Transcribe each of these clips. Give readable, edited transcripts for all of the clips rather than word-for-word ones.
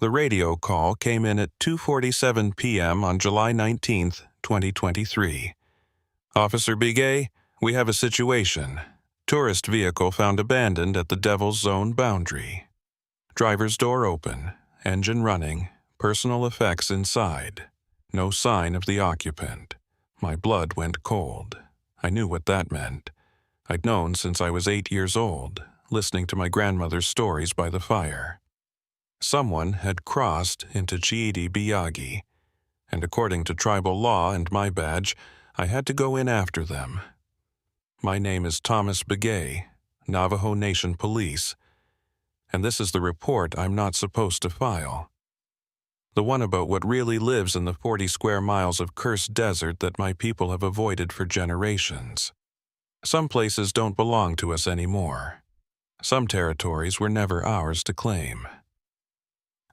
The radio call came in at 2:47 p.m. on July 19th, 2023. Officer Bigay, we have a situation. Tourist vehicle found abandoned at the Devil's Zone boundary. Driver's door open, engine running, personal effects inside. No sign of the occupant. My blood went cold. I knew what that meant. I'd known since I was 8 years old, listening to my grandmother's stories by the fire. Someone had crossed into Chiidi Biyagi, and according to tribal law and my badge, I had to go in after them. My name is Thomas Bigay, Navajo Nation Police, and this is the report I'm not supposed to file. The one about what really lives in the 40 square miles of cursed desert that my people have avoided for generations. Some places don't belong to us anymore. Some territories were never ours to claim.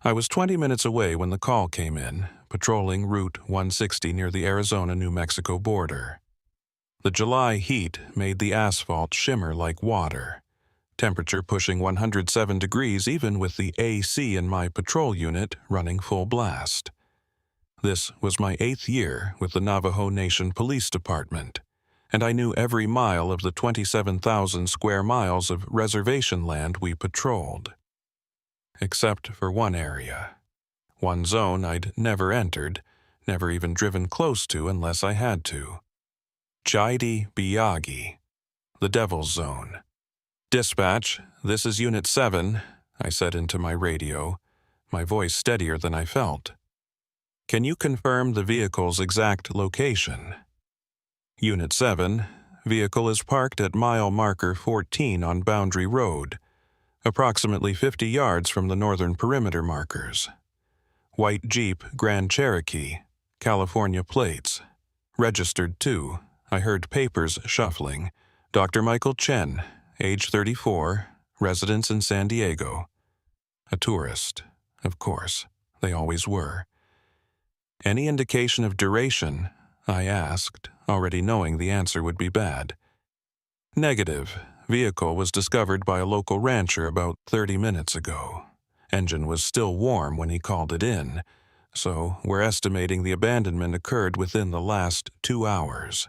I was 20 minutes away when the call came in, patrolling Route 160 near the Arizona-New Mexico border. The July heat made the asphalt shimmer like water, temperature pushing 107 degrees even with the AC in my patrol unit running full blast. This was my 8th year with the Navajo Nation Police Department, and I knew every mile of the 27,000 square miles of reservation land we patrolled. Except for one area. One zone I'd never entered, never even driven close to unless I had to. Chiidi Biyagi, the Devil's Zone. "Dispatch, this is Unit 7, I said into my radio, my voice steadier than I felt. "Can you confirm the vehicle's exact location?" Unit 7, vehicle is parked at mile marker 14 on Boundary Road, approximately 50 yards from the northern perimeter markers. White Jeep Grand Cherokee, California plates. Registered to, I heard papers shuffling. Dr. Michael Chen, age 34, residence in San Diego. A tourist, of course, they always were. Any indication of duration? I asked, already knowing the answer would be bad. Negative. Vehicle was discovered by a local rancher about 30 minutes ago. Engine was still warm when he called it in, so we're estimating the abandonment occurred within the last 2 hours.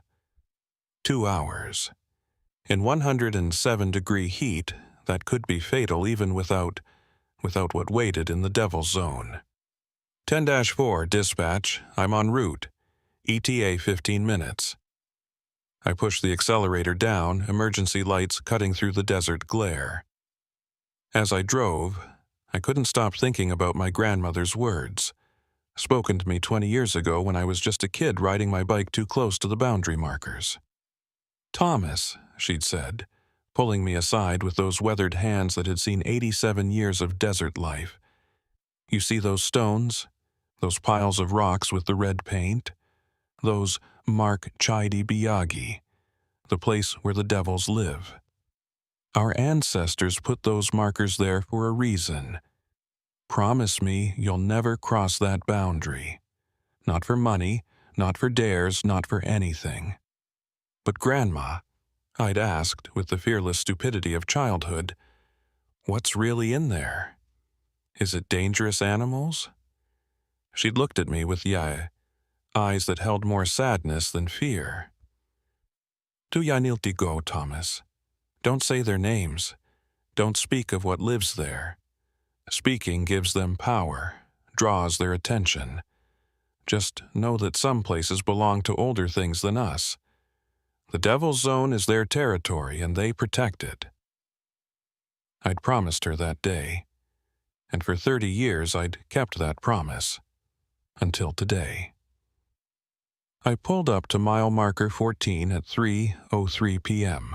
2 hours. In 107-degree heat, that could be fatal even without what waited in the Devil's Zone. 10-4, dispatch, I'm en route. ETA 15 minutes. I pushed the accelerator down, emergency lights cutting through the desert glare. As I drove, I couldn't stop thinking about my grandmother's words, spoken to me 20 years ago when I was just a kid riding my bike too close to the boundary markers. "Thomas," she'd said, pulling me aside with those weathered hands that had seen 87 years of desert life. "You see those stones? Those piles of rocks with the red paint? Those mark Chiidi Biyagi, the place where the devils live. Our ancestors put those markers there for a reason. Promise me you'll never cross that boundary. Not for money, not for dares, not for anything." "But Grandma," I'd asked with the fearless stupidity of childhood, "what's really in there? Is it dangerous animals?" She'd looked at me with eyes that held more sadness than fear. "Do ya need to go, Thomas? Don't say their names. Don't speak of what lives there. Speaking gives them power, draws their attention. Just know that some places belong to older things than us. The Devil's Zone is their territory and they protect it." I'd promised her that day, and for 30 years I'd kept that promise. Until today. I pulled up to mile marker 14 at 3:03 p.m.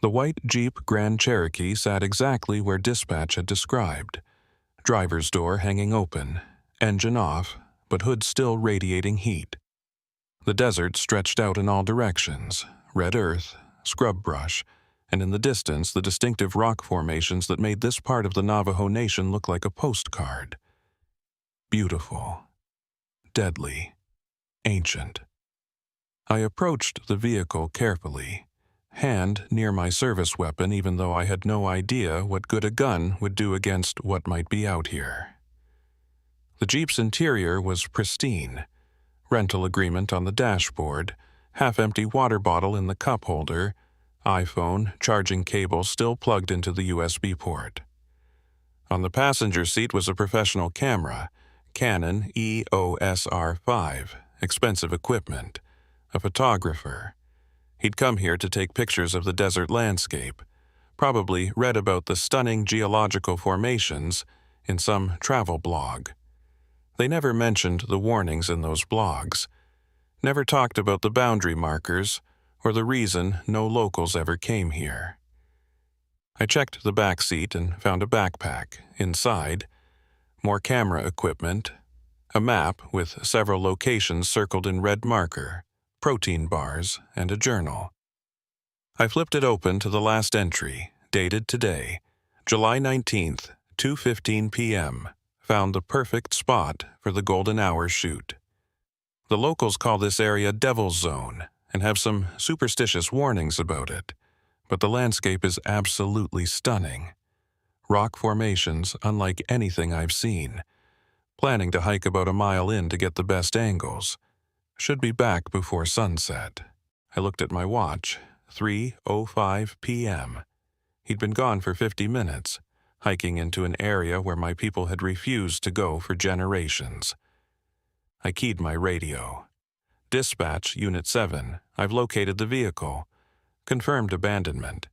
The white Jeep Grand Cherokee sat exactly where dispatch had described. Driver's door hanging open, engine off, but hood still radiating heat. The desert stretched out in all directions, red earth, scrub brush, and in the distance the distinctive rock formations that made this part of the Navajo Nation look like a postcard. Beautiful. Deadly. Ancient. I approached the vehicle carefully, hand near my service weapon even though I had no idea what good a gun would do against what might be out here. The Jeep's interior was pristine. Rental agreement on the dashboard, half-empty water bottle in the cup holder, iPhone, charging cable still plugged into the USB port. On the passenger seat was a professional camera, Canon EOS R5, expensive equipment, a photographer. He'd come here to take pictures of the desert landscape, probably read about the stunning geological formations in some travel blog. They never mentioned the warnings in those blogs, never talked about the boundary markers or the reason no locals ever came here. I checked the back seat and found a backpack. Inside, more camera equipment, a map with several locations circled in red marker, protein bars, and a journal. I flipped it open to the last entry, dated today, July 19th, 2:15 p.m., found the perfect spot for the golden hour shoot. The locals call this area Devil's Zone and have some superstitious warnings about it, but the landscape is absolutely stunning. Rock formations unlike anything I've seen. Planning to hike about a mile in to get the best angles. Should be back before sunset. I looked at my watch, 3:05 p.m. He'd been gone for 50 minutes, hiking into an area where my people had refused to go for generations. I keyed my radio. Dispatch, Unit 7, I've located the vehicle. Confirmed abandonment.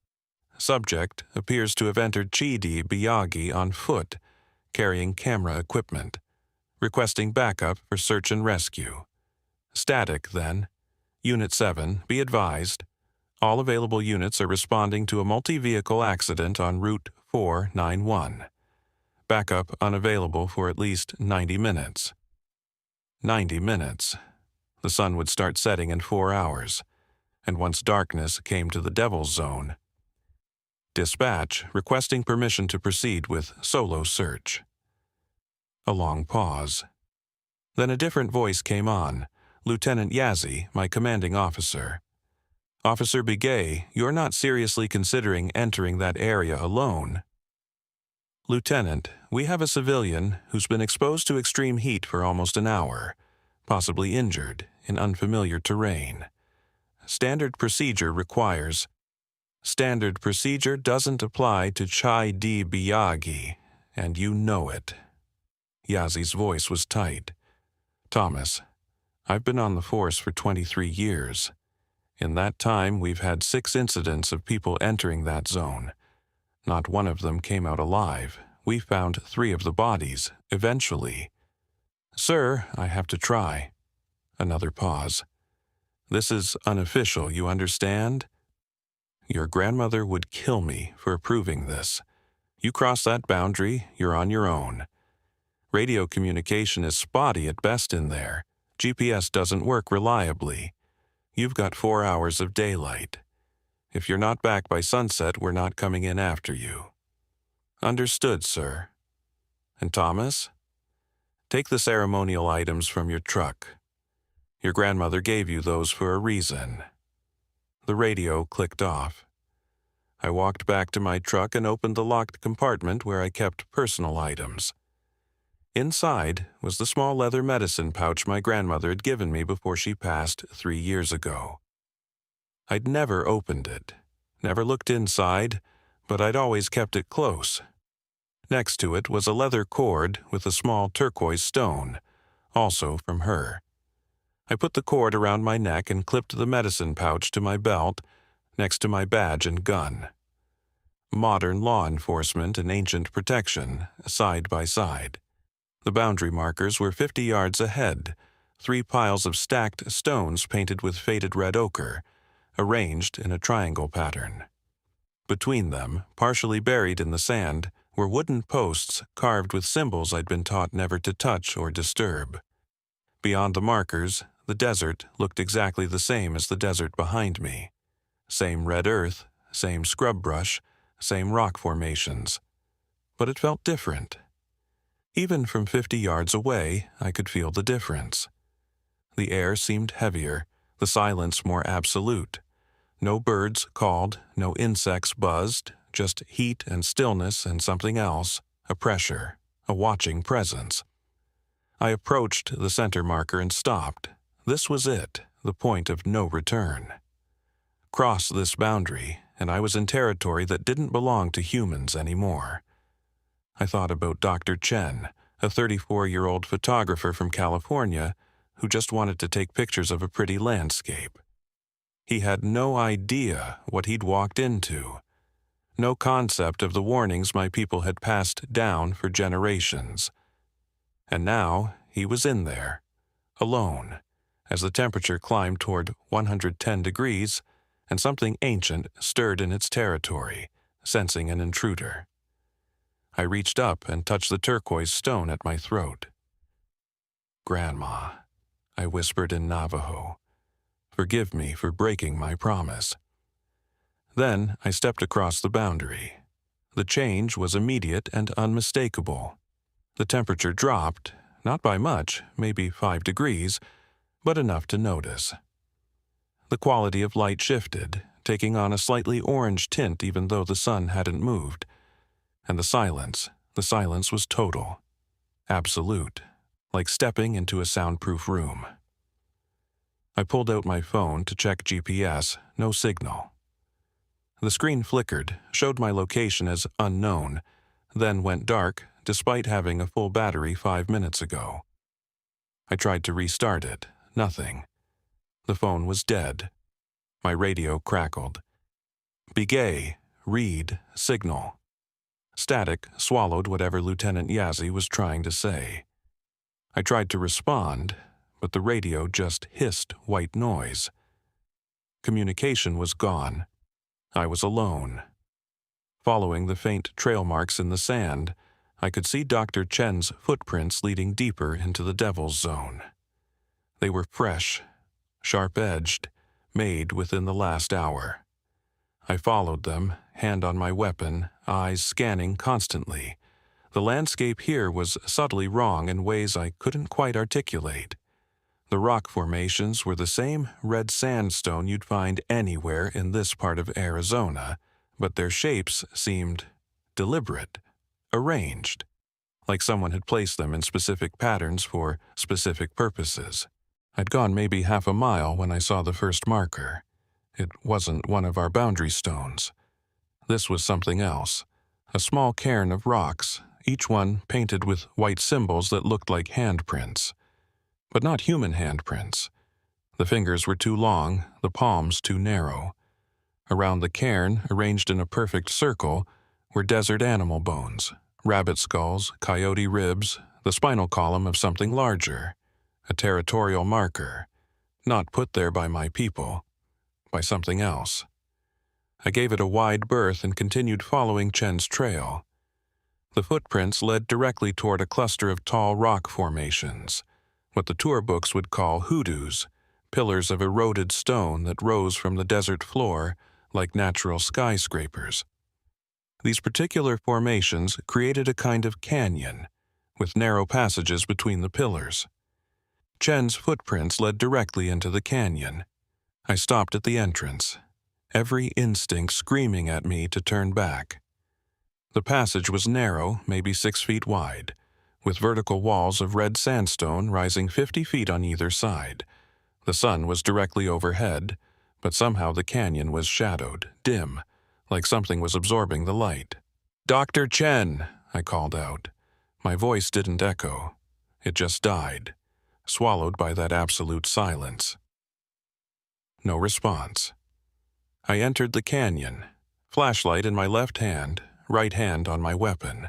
Subject appears to have entered Chidi Biyagi on foot, carrying camera equipment. Requesting backup for search and rescue. Static, then. Unit 7, be advised. All available units are responding to a multi-vehicle accident on Route 491. Backup unavailable for at least 90 minutes. 90 minutes. The sun would start setting in 4 hours, and once darkness came to the Devil's Zone. Dispatch requesting permission to proceed with solo search. A long pause. Then a different voice came on, Lieutenant Yazzie, my commanding officer. Officer Begay, you're not seriously considering entering that area alone. Lieutenant, we have a civilian who's been exposed to extreme heat for almost an hour, possibly injured in unfamiliar terrain. Standard procedure requires. Standard procedure doesn't apply to Chidi Biyagi, and you know it. Yazzie's voice was tight. Thomas, I've been on the force for 23 years. In that time, we've had 6 incidents of people entering that zone. Not one of them came out alive. We found 3 of the bodies, eventually. Sir, I have to try. Another pause. This is unofficial, you understand? Your grandmother would kill me for approving this. You cross that boundary, you're on your own. Radio communication is spotty at best in there. GPS doesn't work reliably. You've got 4 hours of daylight. If you're not back by sunset, we're not coming in after you. Understood, sir. And Thomas? Take the ceremonial items from your truck. Your grandmother gave you those for a reason. The radio clicked off. I walked back to my truck and opened the locked compartment where I kept personal items. Inside was the small leather medicine pouch my grandmother had given me before she passed 3 years ago. I'd never opened it, never looked inside, but I'd always kept it close. Next to it was a leather cord with a small turquoise stone, also from her. I put the cord around my neck and clipped the medicine pouch to my belt, next to my badge and gun. Modern law enforcement and ancient protection, side by side. The boundary markers were 50 yards ahead, 3 piles of stacked stones painted with faded red ochre, arranged in a triangle pattern. Between them, partially buried in the sand, were wooden posts carved with symbols I'd been taught never to touch or disturb. Beyond the markers, the desert looked exactly the same as the desert behind me. Same red earth, same scrub brush, same rock formations. But it felt different. Even from 50 yards away, I could feel the difference. The air seemed heavier, the silence more absolute. No birds called, no insects buzzed, just heat and stillness and something else, a pressure, a watching presence. I approached the center marker and stopped. This was it, the point of no return. Cross this boundary, and I was in territory that didn't belong to humans anymore. I thought about Dr. Chen, a 34-year-old photographer from California who just wanted to take pictures of a pretty landscape. He had no idea what he'd walked into, no concept of the warnings my people had passed down for generations. And now he was in there, alone, as the temperature climbed toward 110 degrees and something ancient stirred in its territory, sensing an intruder. I reached up and touched the turquoise stone at my throat. "Grandma," I whispered in Navajo, "forgive me for breaking my promise." Then I stepped across the boundary. The change was immediate and unmistakable. The temperature dropped, not by much, maybe 5 degrees, but enough to notice. The quality of light shifted, taking on a slightly orange tint even though the sun hadn't moved. And the silence was total, absolute, like stepping into a soundproof room. I pulled out my phone to check GPS, no signal. The screen flickered, showed my location as unknown, then went dark despite having a full battery 5 minutes ago. I tried to restart it, nothing. The phone was dead. My radio crackled. "Begay, read, signal." Static swallowed whatever Lieutenant Yazzie was trying to say. I tried to respond, but the radio just hissed white noise. Communication was gone. I was alone. Following the faint trail marks in the sand, I could see Dr. Chen's footprints leading deeper into the Devil's Zone. They were fresh, sharp-edged, made within the last hour. I followed them, hand on my weapon, eyes scanning constantly. The landscape here was subtly wrong in ways I couldn't quite articulate. The rock formations were the same red sandstone you'd find anywhere in this part of Arizona, but their shapes seemed deliberate, arranged, like someone had placed them in specific patterns for specific purposes. I'd gone maybe half a mile when I saw the first marker. It wasn't one of our boundary stones. This was something else, a small cairn of rocks, each one painted with white symbols that looked like handprints. But not human handprints. The fingers were too long, the palms too narrow. Around the cairn, arranged in a perfect circle, were desert animal bones, rabbit skulls, coyote ribs, the spinal column of something larger, a territorial marker, not put there by my people, by something else. I gave it a wide berth and continued following Chen's trail. The footprints led directly toward a cluster of tall rock formations, what the tour books would call hoodoos, pillars of eroded stone that rose from the desert floor like natural skyscrapers. These particular formations created a kind of canyon, with narrow passages between the pillars. Chen's footprints led directly into the canyon. I stopped at the entrance, every instinct screaming at me to turn back. The passage was narrow, maybe 6 feet wide, with vertical walls of red sandstone rising 50 feet on either side. The sun was directly overhead, but somehow the canyon was shadowed, dim, like something was absorbing the light. "Dr. Chen!" I called out. My voice didn't echo. It just died, swallowed by that absolute silence. No response. I entered the canyon, flashlight in my left hand, right hand on my weapon.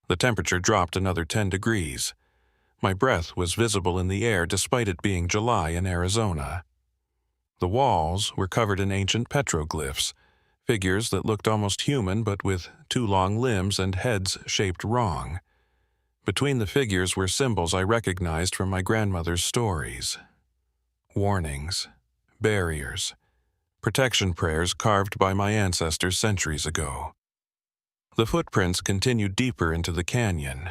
The temperature dropped another 10 degrees. My breath was visible in the air despite it being July in Arizona. The walls were covered in ancient petroglyphs, figures that looked almost human but with 2 long limbs and heads shaped wrong. Between the figures were symbols I recognized from my grandmother's stories. Warnings, barriers, protection prayers carved by my ancestors centuries ago. The footprints continued deeper into the canyon.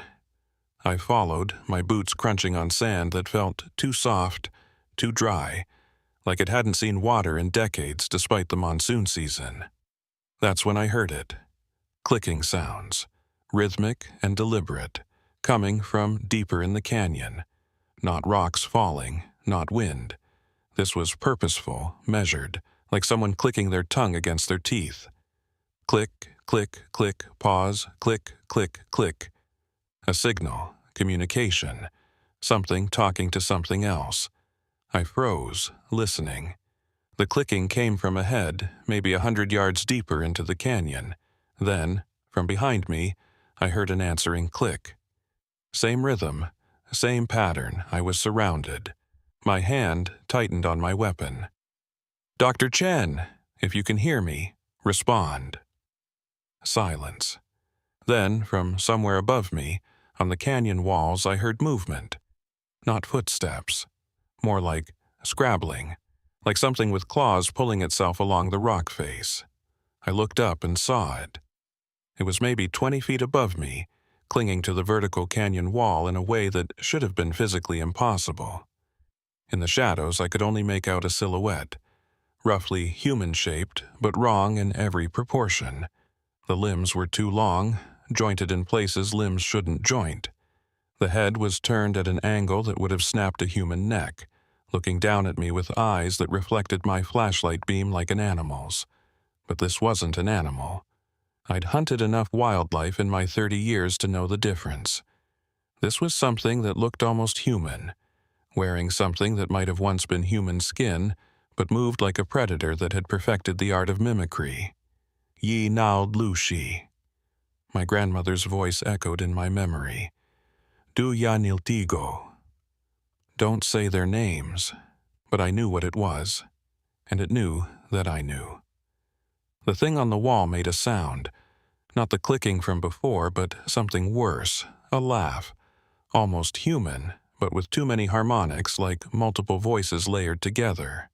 I followed, my boots crunching on sand that felt too soft, too dry, like it hadn't seen water in decades despite the monsoon season. That's when I heard it. Clicking sounds, rhythmic and deliberate, coming from deeper in the canyon. Not rocks falling, not wind. This was purposeful, measured, like someone clicking their tongue against their teeth. Click, click, click, pause, click, click, click. A signal, communication, something talking to something else. I froze, listening. The clicking came from ahead, maybe 100 yards deeper into the canyon. Then, from behind me, I heard an answering click. Same rhythm, same pattern. I was surrounded. My hand tightened on my weapon. "Dr. Chen, if you can hear me, respond." Silence. Then, from somewhere above me, on the canyon walls, I heard movement. Not footsteps. More like scrabbling, like something with claws pulling itself along the rock face. I looked up and saw it. It was maybe 20 feet above me, clinging to the vertical canyon wall in a way that should have been physically impossible. In the shadows, I could only make out a silhouette, roughly human-shaped, but wrong in every proportion. The limbs were too long, jointed in places limbs shouldn't joint. The head was turned at an angle that would have snapped a human neck, looking down at me with eyes that reflected my flashlight beam like an animal's. But this wasn't an animal. I'd hunted enough wildlife in my 30 years to know the difference. This was something that looked almost human, wearing something that might have once been human skin, but moved like a predator that had perfected the art of mimicry. Yi Nao Lu Shi. My grandmother's voice echoed in my memory. Du Ya Niltigo. Don't say their names, but I knew what it was, and it knew that I knew. The thing on the wall made a sound, not the clicking from before, but something worse, a laugh, almost human, but with too many harmonics like multiple voices layered together.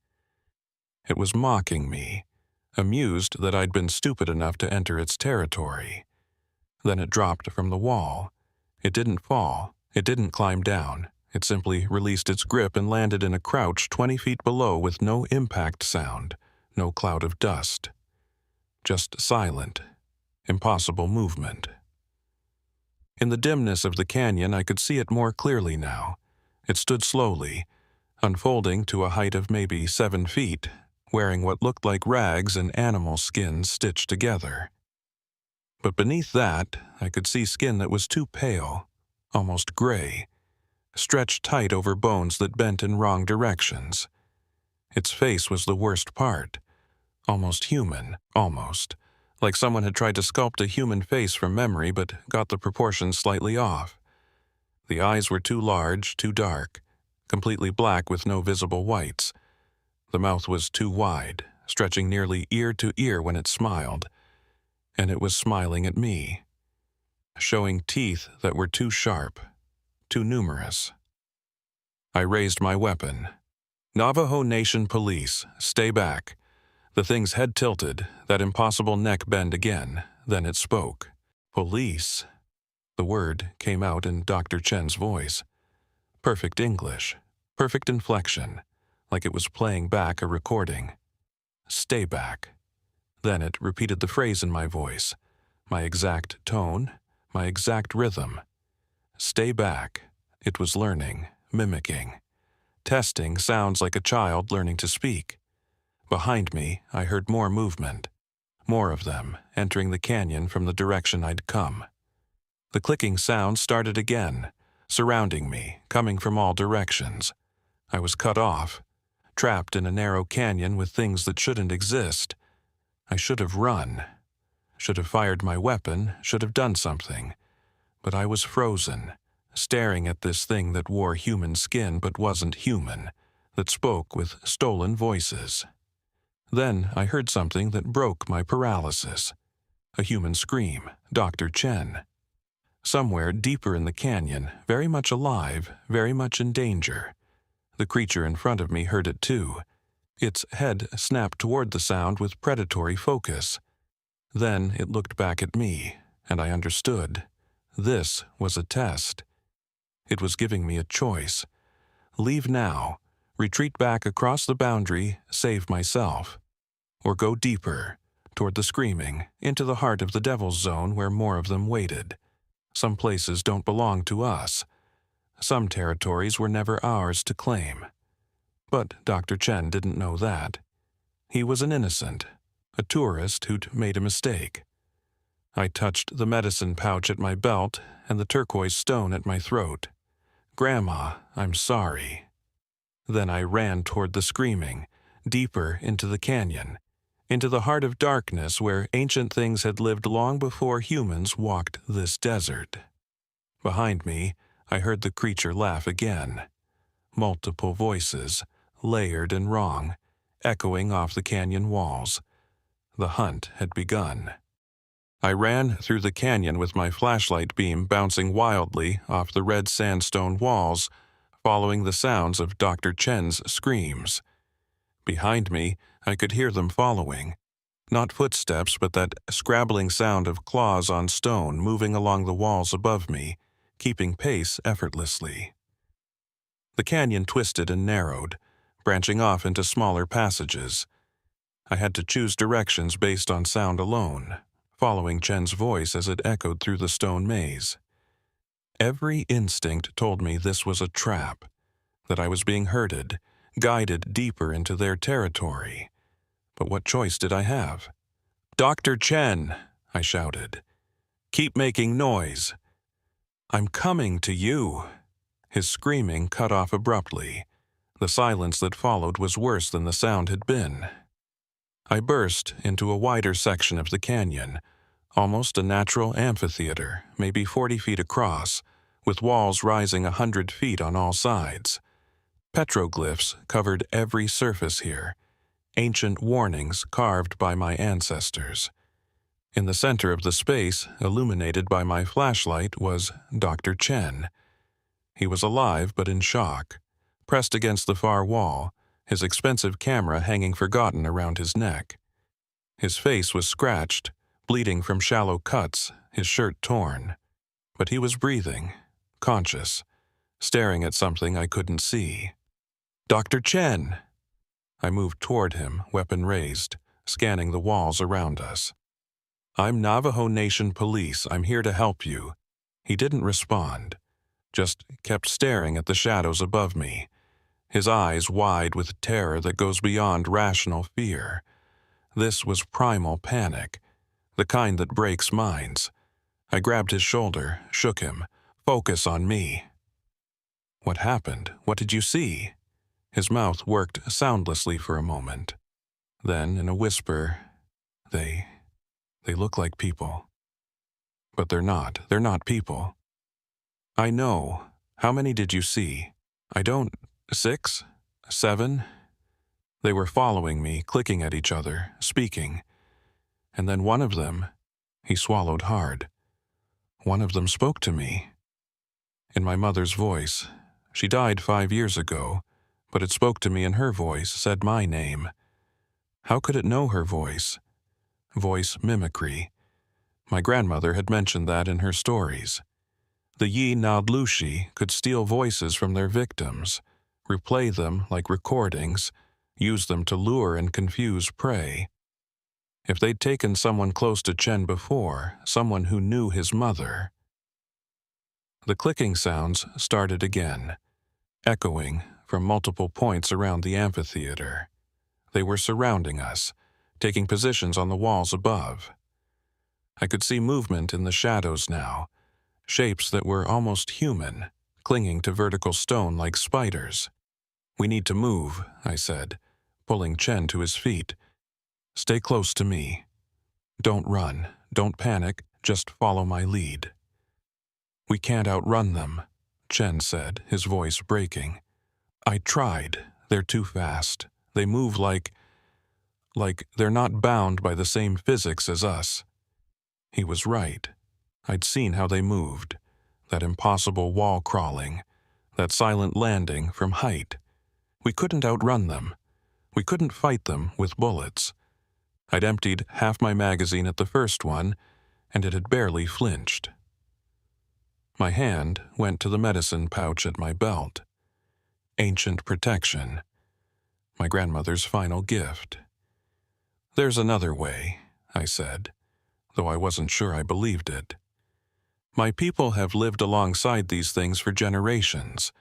It was mocking me, amused that I'd been stupid enough to enter its territory. Then it dropped from the wall. It didn't fall, it didn't climb down. It simply released its grip and landed in a crouch 20 feet below with no impact sound, no cloud of dust. Just silent, impossible movement. In the dimness of the canyon, I could see it more clearly now. It stood slowly, unfolding to a height of maybe 7 feet, wearing what looked like rags and animal skins stitched together. But beneath that, I could see skin that was too pale, almost gray, stretched tight over bones that bent in wrong directions. Its face was the worst part. Almost human, almost. Like someone had tried to sculpt a human face from memory but got the proportions slightly off. The eyes were too large, too dark, completely black with no visible whites. The mouth was too wide, stretching nearly ear to ear when it smiled. And it was smiling at me, showing teeth that were too sharp, too numerous. I raised my weapon. Navajo Nation Police, stay back. The thing's head tilted, that impossible neck bend again. Then it spoke. Police. The word came out in Dr. Chen's voice. Perfect English, perfect inflection, like it was playing back a recording. Stay back. Then it repeated the phrase in my voice, my exact tone, my exact rhythm. Stay back. It was learning, mimicking. Testing sounds like a child learning to speak. Behind me, I heard more movement. More of them, entering the canyon from the direction I'd come. The clicking sound started again, surrounding me, coming from all directions. I was cut off, trapped in a narrow canyon with things that shouldn't exist. I should have run, should have fired my weapon, should have done something. But I was frozen, staring at this thing that wore human skin but wasn't human, that spoke with stolen voices. Then I heard something that broke my paralysis. A human scream, Dr. Chen. Somewhere deeper in the canyon, very much alive, very much in danger. The creature in front of me heard it too. Its head snapped toward the sound with predatory focus. Then it looked back at me, and I understood. This was a test. It was giving me a choice. Leave now, retreat back across the boundary, save myself. Or go deeper, toward the screaming, into the heart of the devil's zone where more of them waited. Some places don't belong to us. Some territories were never ours to claim. But Dr. Chen didn't know that. He was an innocent, a tourist who'd made a mistake. I touched the medicine pouch at my belt and the turquoise stone at my throat. "Grandma, I'm sorry." Then I ran toward the screaming, deeper into the canyon, into the heart of darkness where ancient things had lived long before humans walked this desert. Behind me, I heard the creature laugh again. Multiple voices, layered and wrong, echoing off the canyon walls. The hunt had begun. I ran through the canyon with my flashlight beam bouncing wildly off the red sandstone walls, following the sounds of Dr. Chen's screams. Behind me, I could hear them following. Not footsteps, but that scrabbling sound of claws on stone moving along the walls above me, keeping pace effortlessly. The canyon twisted and narrowed, branching off into smaller passages. I had to choose directions based on sound alone, following Chen's voice as it echoed through the stone maze. Every instinct told me this was a trap, that I was being herded, guided deeper into their territory. But what choice did I have? "Dr. Chen!" I shouted. "Keep making noise." "I'm coming to you." His screaming cut off abruptly. The silence that followed was worse than the sound had been. I burst into a wider section of the canyon, almost a natural amphitheater, maybe 40 feet across, with walls rising 100 feet on all sides. Petroglyphs covered every surface here, ancient warnings carved by my ancestors. In the center of the space, illuminated by my flashlight, was Dr. Chen. He was alive but in shock, pressed against the far wall, his expensive camera hanging forgotten around his neck. His face was scratched, bleeding from shallow cuts, his shirt torn. But he was breathing, conscious, staring at something I couldn't see. "Dr. Chen!" I moved toward him, weapon raised, scanning the walls around us. "I'm Navajo Nation Police. I'm here to help you." He didn't respond, just kept staring at the shadows above me, his eyes wide with terror that goes beyond rational fear. This was primal panic, the kind that breaks minds. I grabbed his shoulder, shook him. "Focus on me." "What happened? What did you see?" His mouth worked soundlessly for a moment. Then, in a whisper, They look like people. But they're not. They're not people." "I know. How many did you see?" "I don't... 6? 7? They were following me, clicking at each other, speaking. And then one of them," he swallowed hard, "one of them spoke to me. In my mother's voice. She died 5 years ago, but it spoke to me in her voice, said my name. How could it know her voice? Voice mimicry. My grandmother had mentioned that in her stories. The Yi Nadlushi could steal voices from their victims, replay them like recordings, use them to lure and confuse prey. If they'd taken someone close to Chen before, someone who knew his mother. The clicking sounds started again, echoing from multiple points around the amphitheater. They were surrounding us, taking positions on the walls above. I could see movement in the shadows now, shapes that were almost human, clinging to vertical stone like spiders. "We need to move," I said, pulling Chen to his feet. "Stay close to me. Don't run, don't panic, just follow my lead." "We can't outrun them," Chen said, his voice breaking. "I tried. They're too fast. They move like they're not bound by the same physics as us." He was right. I'd seen how they moved, that impossible wall crawling, that silent landing from height. We couldn't outrun them. We couldn't fight them with bullets. I'd emptied half my magazine at the first one, and it had barely flinched. My hand went to the medicine pouch at my belt. Ancient protection. My grandmother's final gift. "There's another way," I said, though I wasn't sure I believed it. My people have lived alongside these things for generations.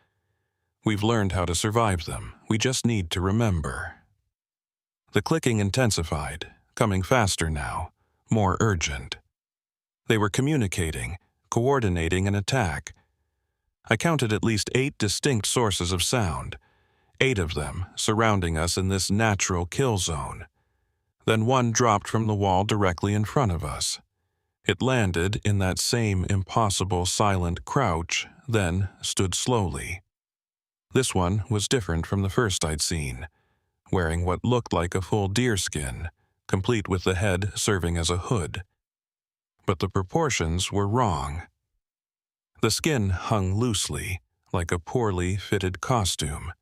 We've learned how to survive them. We just need to remember. The clicking intensified, coming faster now, more urgent. They were communicating, coordinating an attack. I counted at least 8 distinct sources of sound, 8 of them surrounding us in this natural kill zone. Then one dropped from the wall directly in front of us. It landed in that same impossible silent crouch, then stood slowly. This one was different from the first I'd seen, wearing what looked like a full deerskin, complete with the head serving as a hood. But the proportions were wrong. The skin hung loosely, like a poorly fitted costume.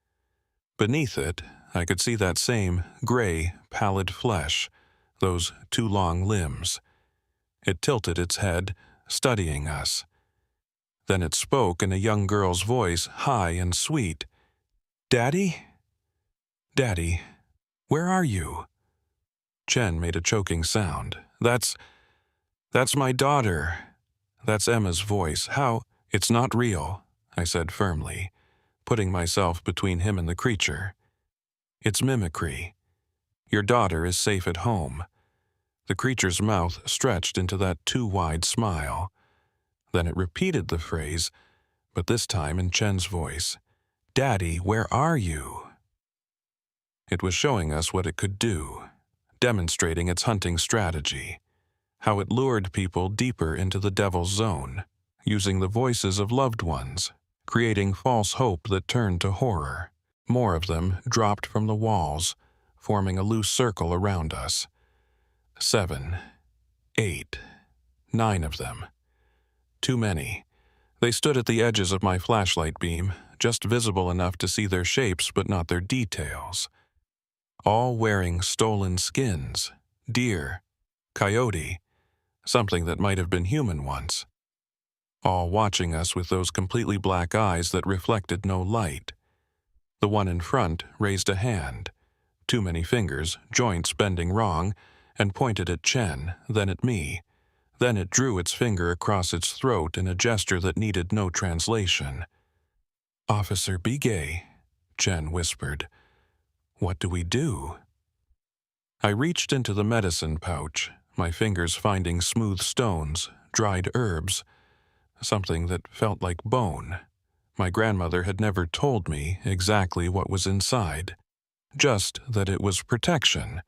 Beneath it, I could see that same gray, pallid flesh, those 2 long limbs. It tilted its head, studying us. Then it spoke in a young girl's voice, high and sweet. "Daddy? Daddy, where are you?" Chen made a choking sound. That's my daughter. That's Emma's voice. How? It's not real, I said firmly, putting myself between him and the creature. It's mimicry. Your daughter is safe at home. The creature's mouth stretched into that too wide smile. Then it repeated the phrase, but this time in Chen's voice. "Daddy, where are you?" It was showing us what it could do, demonstrating its hunting strategy, how it lured people deeper into the devil's zone, using the voices of loved ones, creating false hope that turned to horror. More of them dropped from the walls, forming a loose circle around us. 7, 8, 9 of them. Too many. They stood at the edges of my flashlight beam, just visible enough to see their shapes but not their details. All wearing stolen skins, deer, coyote, something that might have been human once. All watching us with those completely black eyes that reflected no light. The one in front raised a hand, too many fingers, joints bending wrong, and pointed at Chen, then at me. Then it drew its finger across its throat in a gesture that needed no translation. "Officer Bigay," Chen whispered. "What do we do?" I reached into the medicine pouch, my fingers finding smooth stones, dried herbs, something that felt like bone. My grandmother had never told me exactly what was inside, just that it was protection,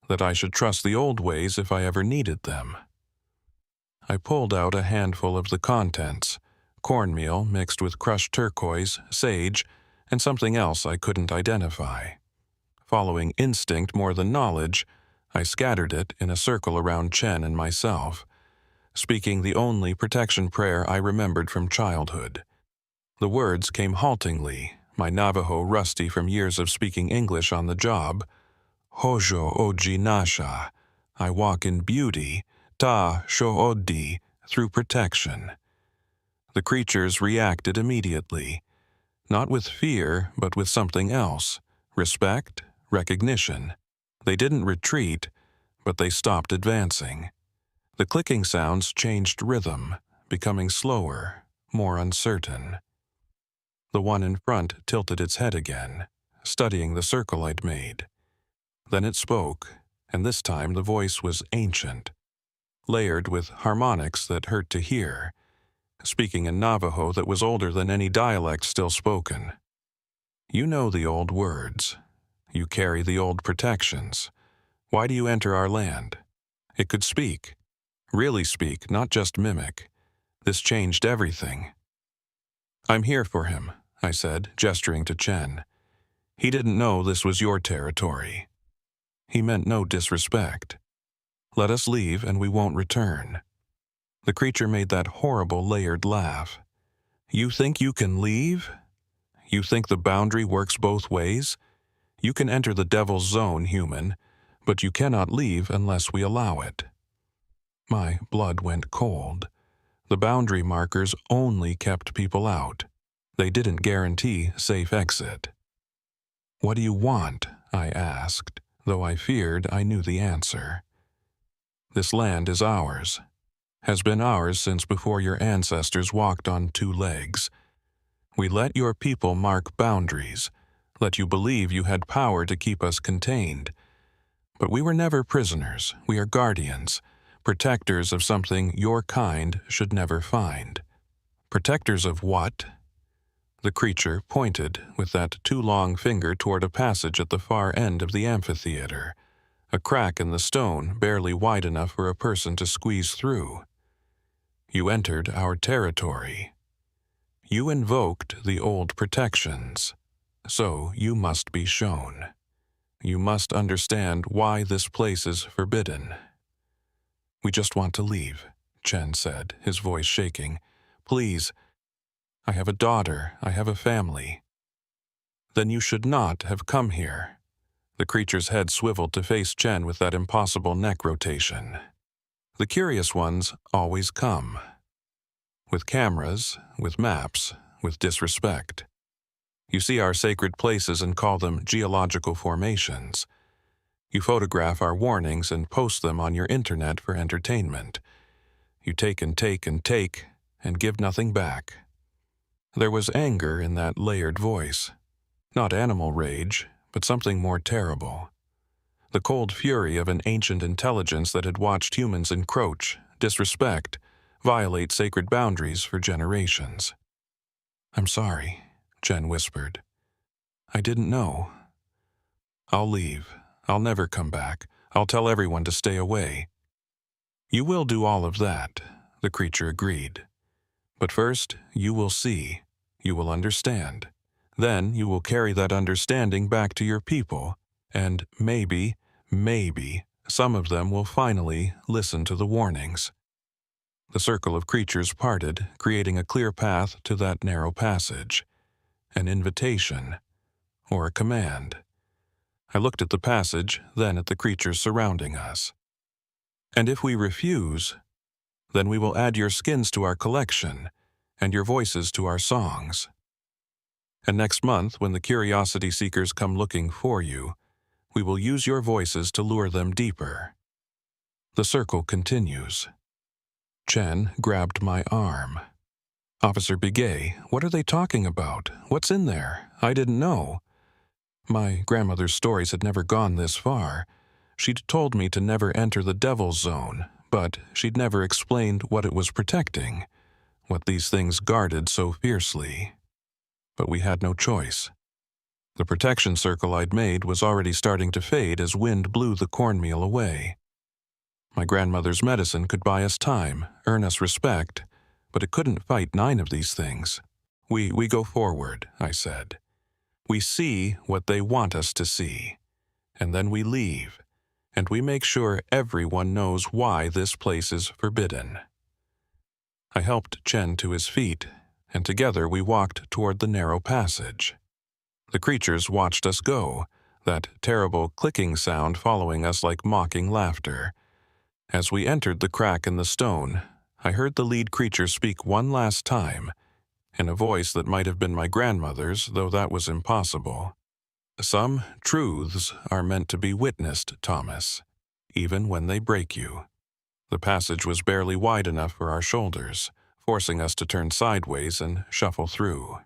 that I should trust the old ways if I ever needed them. I pulled out a handful of the contents, cornmeal mixed with crushed turquoise, sage, and something else I couldn't identify. Following instinct more than knowledge, I scattered it in a circle around Chen and myself, speaking the only protection prayer I remembered from childhood. The words came haltingly, my Navajo rusty from years of speaking English on the job. "Hojo oji nasha," I walk in beauty, ta sho'odi, through protection. The creatures reacted immediately, not with fear, but with something else, respect, recognition. They didn't retreat, but they stopped advancing. The clicking sounds changed rhythm, becoming slower, more uncertain. The one in front tilted its head again, studying the circle I'd made. Then it spoke, and this time the voice was ancient, layered with harmonics that hurt to hear, speaking in Navajo that was older than any dialect still spoken. "You know the old words. You carry the old protections. Why do you enter our land?" It could speak. Really speak, not just mimic. This changed everything. "I'm here for him," I said, gesturing to Chen. "He didn't know this was your territory." He meant no disrespect. "Let us leave and we won't return." The creature made that horrible layered laugh. "You think you can leave? You think the boundary works both ways? You can enter the devil's zone, human, but you cannot leave unless we allow it." My blood went cold. The boundary markers only kept people out. They didn't guarantee safe exit. "What do you want?" I asked, though I feared I knew the answer. "This land is ours. has been ours since before your ancestors walked on two legs. We let your people mark boundaries, let you believe you had power to keep us contained. But we were never prisoners. We are guardians, protectors of something your kind should never find. Protectors of what? The creature pointed with that too long finger toward a passage at the far end of the amphitheater, a crack in the stone barely wide enough for a person to squeeze through. You entered our territory. You invoked the old protections, so you must be shown. You must understand why this place is forbidden. We just want to leave, Chen said, his voice shaking. Please, I have a daughter, I have a family. Then you should not have come here. The creature's head swiveled to face Chen with that impossible neck rotation. The curious ones always come. With cameras, with maps, with disrespect. You see our sacred places and call them geological formations. You photograph our warnings and post them on your internet for entertainment. You take and take and take and give nothing back. There was anger in that layered voice. Not animal rage, but something more terrible. The cold fury of an ancient intelligence that had watched humans encroach, disrespect, violate sacred boundaries for generations. I'm sorry, Chen whispered. I didn't know. I'll leave. I'll never come back. I'll tell everyone to stay away. You will do all of that, the creature agreed. But first, you will see. You will understand. Then you will carry that understanding back to your people, and maybe, some of them will finally listen to the warnings. The circle of creatures parted, creating a clear path to that narrow passage. An invitation, or a command. I looked at the passage, then at the creatures surrounding us. And if we refuse, then we will add your skins to our collection, and your voices to our songs. And next month, when the curiosity seekers come looking for you, we will use your voices to lure them deeper. The circle continues. Chen grabbed my arm. Officer Bigay, what are they talking about? What's in there? I didn't know. My grandmother's stories had never gone this far. She'd told me to never enter the devil's zone, but she'd never explained what it was protecting, what these things guarded so fiercely. But we had no choice. The protection circle I'd made was already starting to fade as wind blew the cornmeal away. My grandmother's medicine could buy us time, earn us respect, but it couldn't fight 9 of these things. We go forward, I said. We see what they want us to see, and then we leave, and we make sure everyone knows why this place is forbidden. I helped Chen to his feet, and together we walked toward the narrow passage. The creatures watched us go, that terrible clicking sound following us like mocking laughter. As we entered the crack in the stone, I heard the lead creature speak one last time, in a voice that might have been my grandmother's, though that was impossible. Some truths are meant to be witnessed, Thomas, even when they break you. The passage was barely wide enough for our shoulders, forcing us to turn sideways and shuffle through.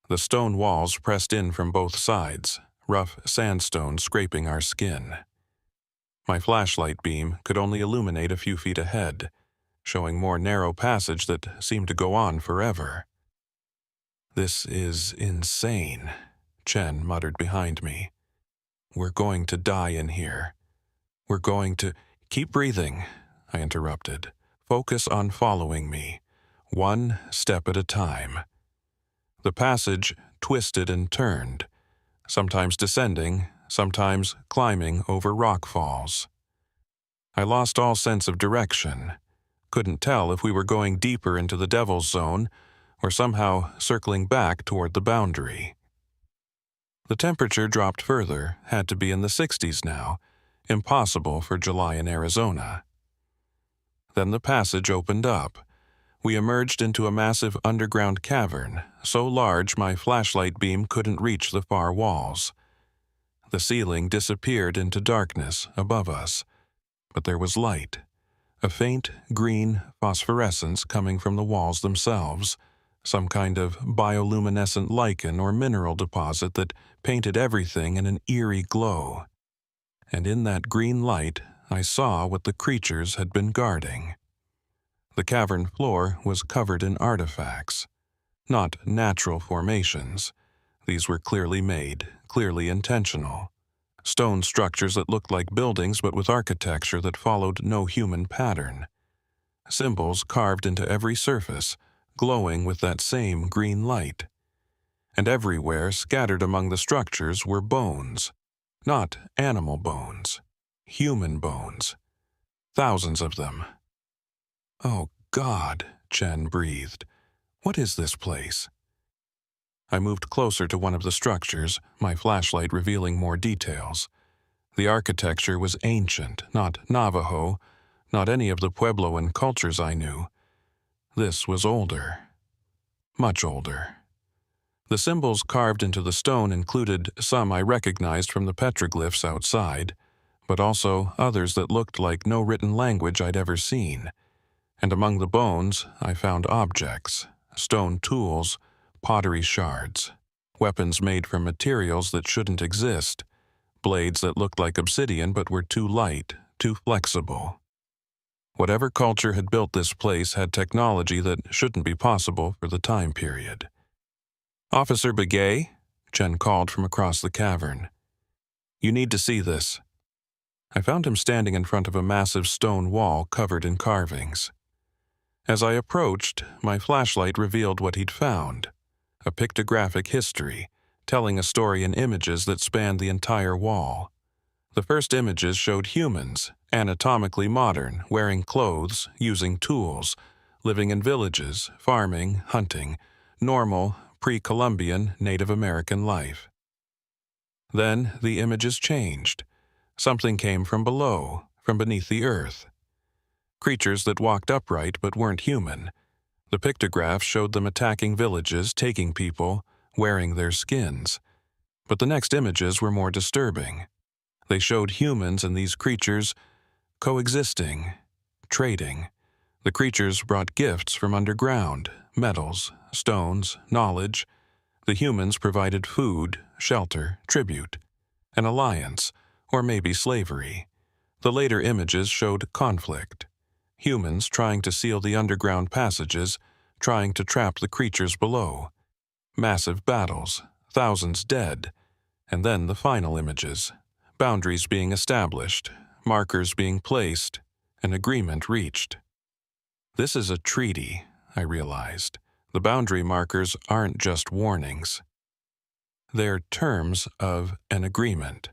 The stone walls pressed in from both sides, rough sandstone scraping our skin. My flashlight beam could only illuminate a few feet ahead, showing more narrow passage that seemed to go on forever. This is insane, Chen muttered behind me. We're going to die in here. We're going to... Keep breathing, I interrupted. Focus on following me, one step at a time. The passage twisted and turned, sometimes descending, sometimes climbing over rock falls. I lost all sense of direction. Couldn't tell if we were going deeper into the devil's zone or somehow circling back toward the boundary. The temperature dropped further, had to be in the 60s now, impossible for July in Arizona. Then the passage opened up. We emerged into a massive underground cavern, so large my flashlight beam couldn't reach the far walls. The ceiling disappeared into darkness above us, but there was light, a faint green phosphorescence coming from the walls themselves, some kind of bioluminescent lichen or mineral deposit that painted everything in an eerie glow. And in that green light, I saw what the creatures had been guarding. The cavern floor was covered in artifacts, not natural formations. These were clearly made, clearly intentional. Stone structures that looked like buildings but with architecture that followed no human pattern. Symbols carved into every surface, glowing with that same green light. And everywhere, scattered among the structures, were bones. Not animal bones. Human bones. Thousands of them. "Oh, God," Chen breathed. "What is this place?" I moved closer to one of the structures, my flashlight revealing more details. The architecture was ancient, not Navajo, not any of the Puebloan cultures I knew. This was older. Much older. The symbols carved into the stone included some I recognized from the petroglyphs outside, but also others that looked like no written language I'd ever seen. And among the bones, I found objects, stone tools, pottery shards, weapons made from materials that shouldn't exist, blades that looked like obsidian but were too light, too flexible. Whatever culture had built this place had technology that shouldn't be possible for the time period. "Officer Begay," Chen called from across the cavern. "You need to see this." I found him standing in front of a massive stone wall covered in carvings. As I approached, my flashlight revealed what he'd found. A pictographic history, telling a story in images that spanned the entire wall. The first images showed humans, anatomically modern, wearing clothes, using tools, living in villages, farming, hunting, normal, pre-Columbian Native American life. Then the images changed. Something came from below, from beneath the earth. Creatures that walked upright but weren't human. The pictographs showed them attacking villages, taking people, wearing their skins. But the next images were more disturbing. They showed humans and these creatures coexisting, trading. The creatures brought gifts from underground, metals, stones, knowledge. The humans provided food, shelter, tribute, an alliance, or maybe slavery. The later images showed conflict. Humans trying to seal the underground passages, trying to trap the creatures below. Massive battles, thousands dead. And then the final images. Boundaries being established, markers being placed, an agreement reached. This is a treaty, I realized. The boundary markers aren't just warnings. They're terms of an agreement.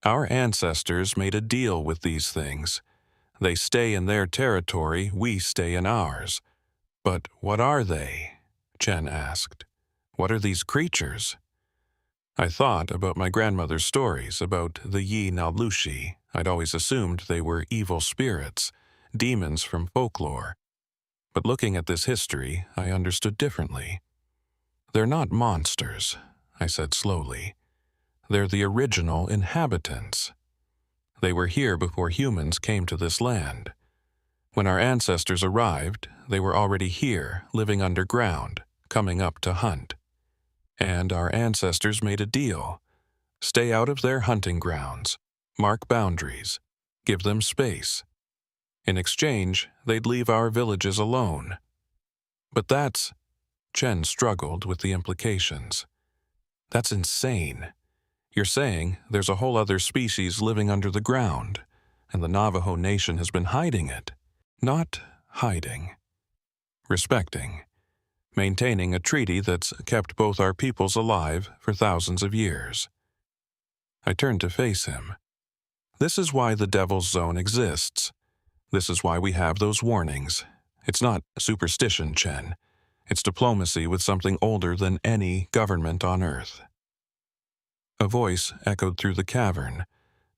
Our ancestors made a deal with these things. They stay in their territory, we stay in ours. But what are they? Chen asked. What are these creatures? I thought about my grandmother's stories about the Yi Nallushi. I'd always assumed they were evil spirits, demons from folklore. But looking at this history, I understood differently. They're not monsters, I said slowly. They're the original inhabitants. They were here before humans came to this land. When our ancestors arrived, they were already here, living underground, coming up to hunt. And our ancestors made a deal. Stay out of their hunting grounds, mark boundaries, give them space. In exchange, they'd leave our villages alone. But that's... Chen struggled with the implications. That's insane. You're saying there's a whole other species living under the ground, and the Navajo Nation has been hiding it. Not hiding. Respecting. Maintaining a treaty that's kept both our peoples alive for thousands of years. I turned to face him. This is why the Devil's Zone exists. This is why we have those warnings. It's not superstition, Chen. It's diplomacy with something older than any government on Earth. A voice echoed through the cavern.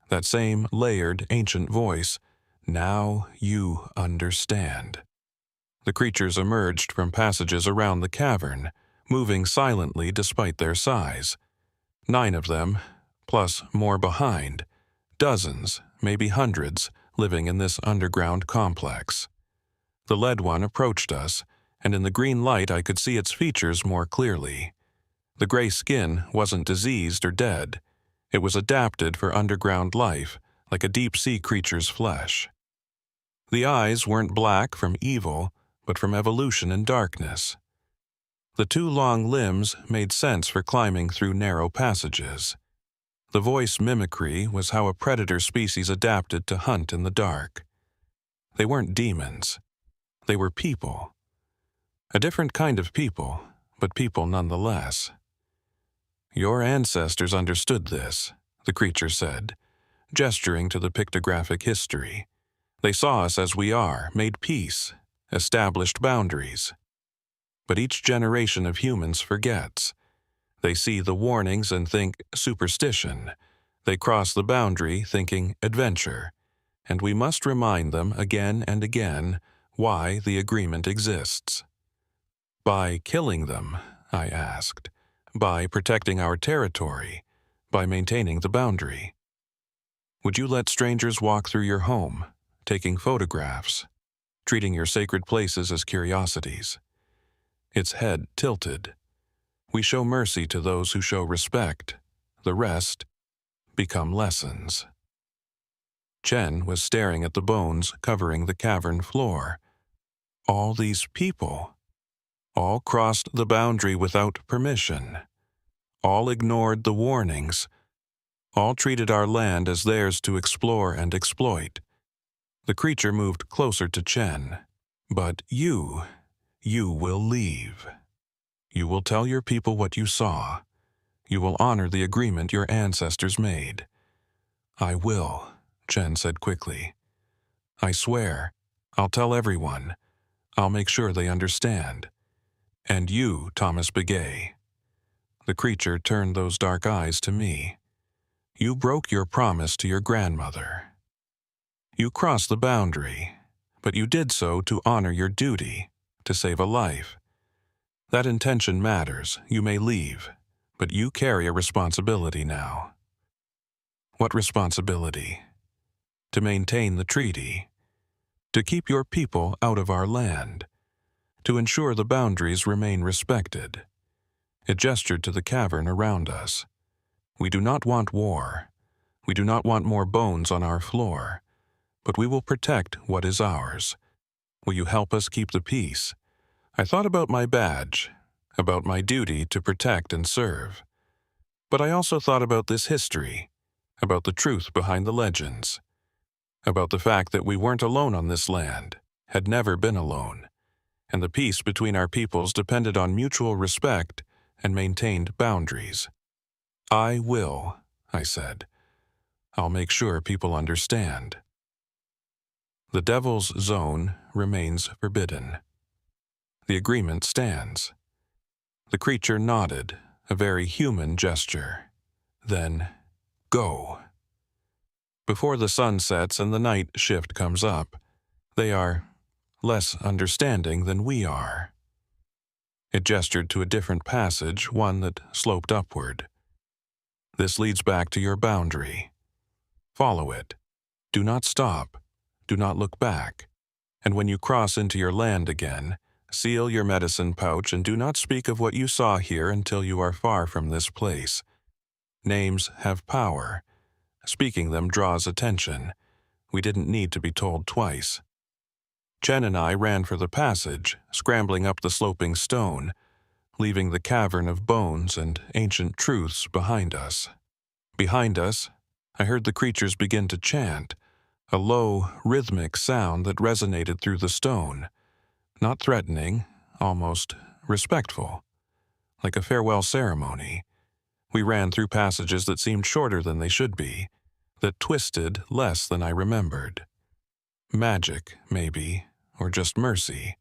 That same layered, ancient voice. Now you understand. The creatures emerged from passages around the cavern, moving silently despite their size. 9 of them, plus more behind. Dozens, maybe hundreds, living in this underground complex. The lead one approached us, and in the green light I could see its features more clearly. The gray skin wasn't diseased or dead. It was adapted for underground life, like a deep-sea creature's flesh. The eyes weren't black from evil, but from evolution and darkness. The two long limbs made sense for climbing through narrow passages. The voice mimicry was how a predator species adapted to hunt in the dark. They weren't demons. They were people. A different kind of people, but people nonetheless. "Your ancestors understood this," the creature said, gesturing to the pictographic history. "They saw us as we are, made peace, established boundaries. But each generation of humans forgets. They see the warnings and think superstition. They cross the boundary thinking adventure. And we must remind them again and again why the agreement exists." "By killing them?" I asked. "By protecting our territory? By maintaining the boundary? Would you let strangers walk through your home, taking photographs, treating your sacred places as curiosities?" Its head tilted. "We show mercy to those who show respect. The rest become lessons." Chen was staring at the bones covering the cavern floor. All these people. All crossed the boundary without permission. All ignored the warnings. All treated our land as theirs to explore and exploit. The creature moved closer to Chen. "But you will leave. You will tell your people what you saw. You will honor the agreement your ancestors made." "I will," Chen said quickly. "I swear. I'll tell everyone. I'll make sure they understand. And you, Thomas Begay." The creature turned those dark eyes to me. "You broke your promise to your grandmother. You crossed the boundary, but you did so to honor your duty, to save a life. That intention matters. You may leave, but you carry a responsibility now." "What responsibility?" "To maintain the treaty. To keep your people out of our land. To ensure the boundaries remain respected." It gestured to the cavern around us. "We do not want war. We do not want more bones on our floor. But we will protect what is ours. Will you help us keep the peace?" I thought about my badge, about my duty to protect and serve. But I also thought about this history, about the truth behind the legends, about the fact that we weren't alone on this land, had never been alone, and the peace between our peoples depended on mutual respect and maintained boundaries. "I will," I said. "I'll make sure people understand." The Devil's Zone remains forbidden. The agreement stands. The creature nodded, a very human gesture. Then, "Go." Before the sun sets and the night shift comes up, they are less understanding than we are. It gestured to a different passage, one that sloped upward. "This leads back to your boundary. Follow it. Do not stop. Do not look back. And when you cross into your land again, seal your medicine pouch and do not speak of what you saw here until you are far from this place. Names have power. Speaking them draws attention. We didn't need to be told twice." Chen and I ran for the passage, scrambling up the sloping stone, leaving the cavern of bones and ancient truths behind us. Behind us, I heard the creatures begin to chant, a low, rhythmic sound that resonated through the stone. Not threatening, almost respectful. Like a farewell ceremony. We ran through passages that seemed shorter than they should be, that twisted less than I remembered. Magic, maybe, or just mercy,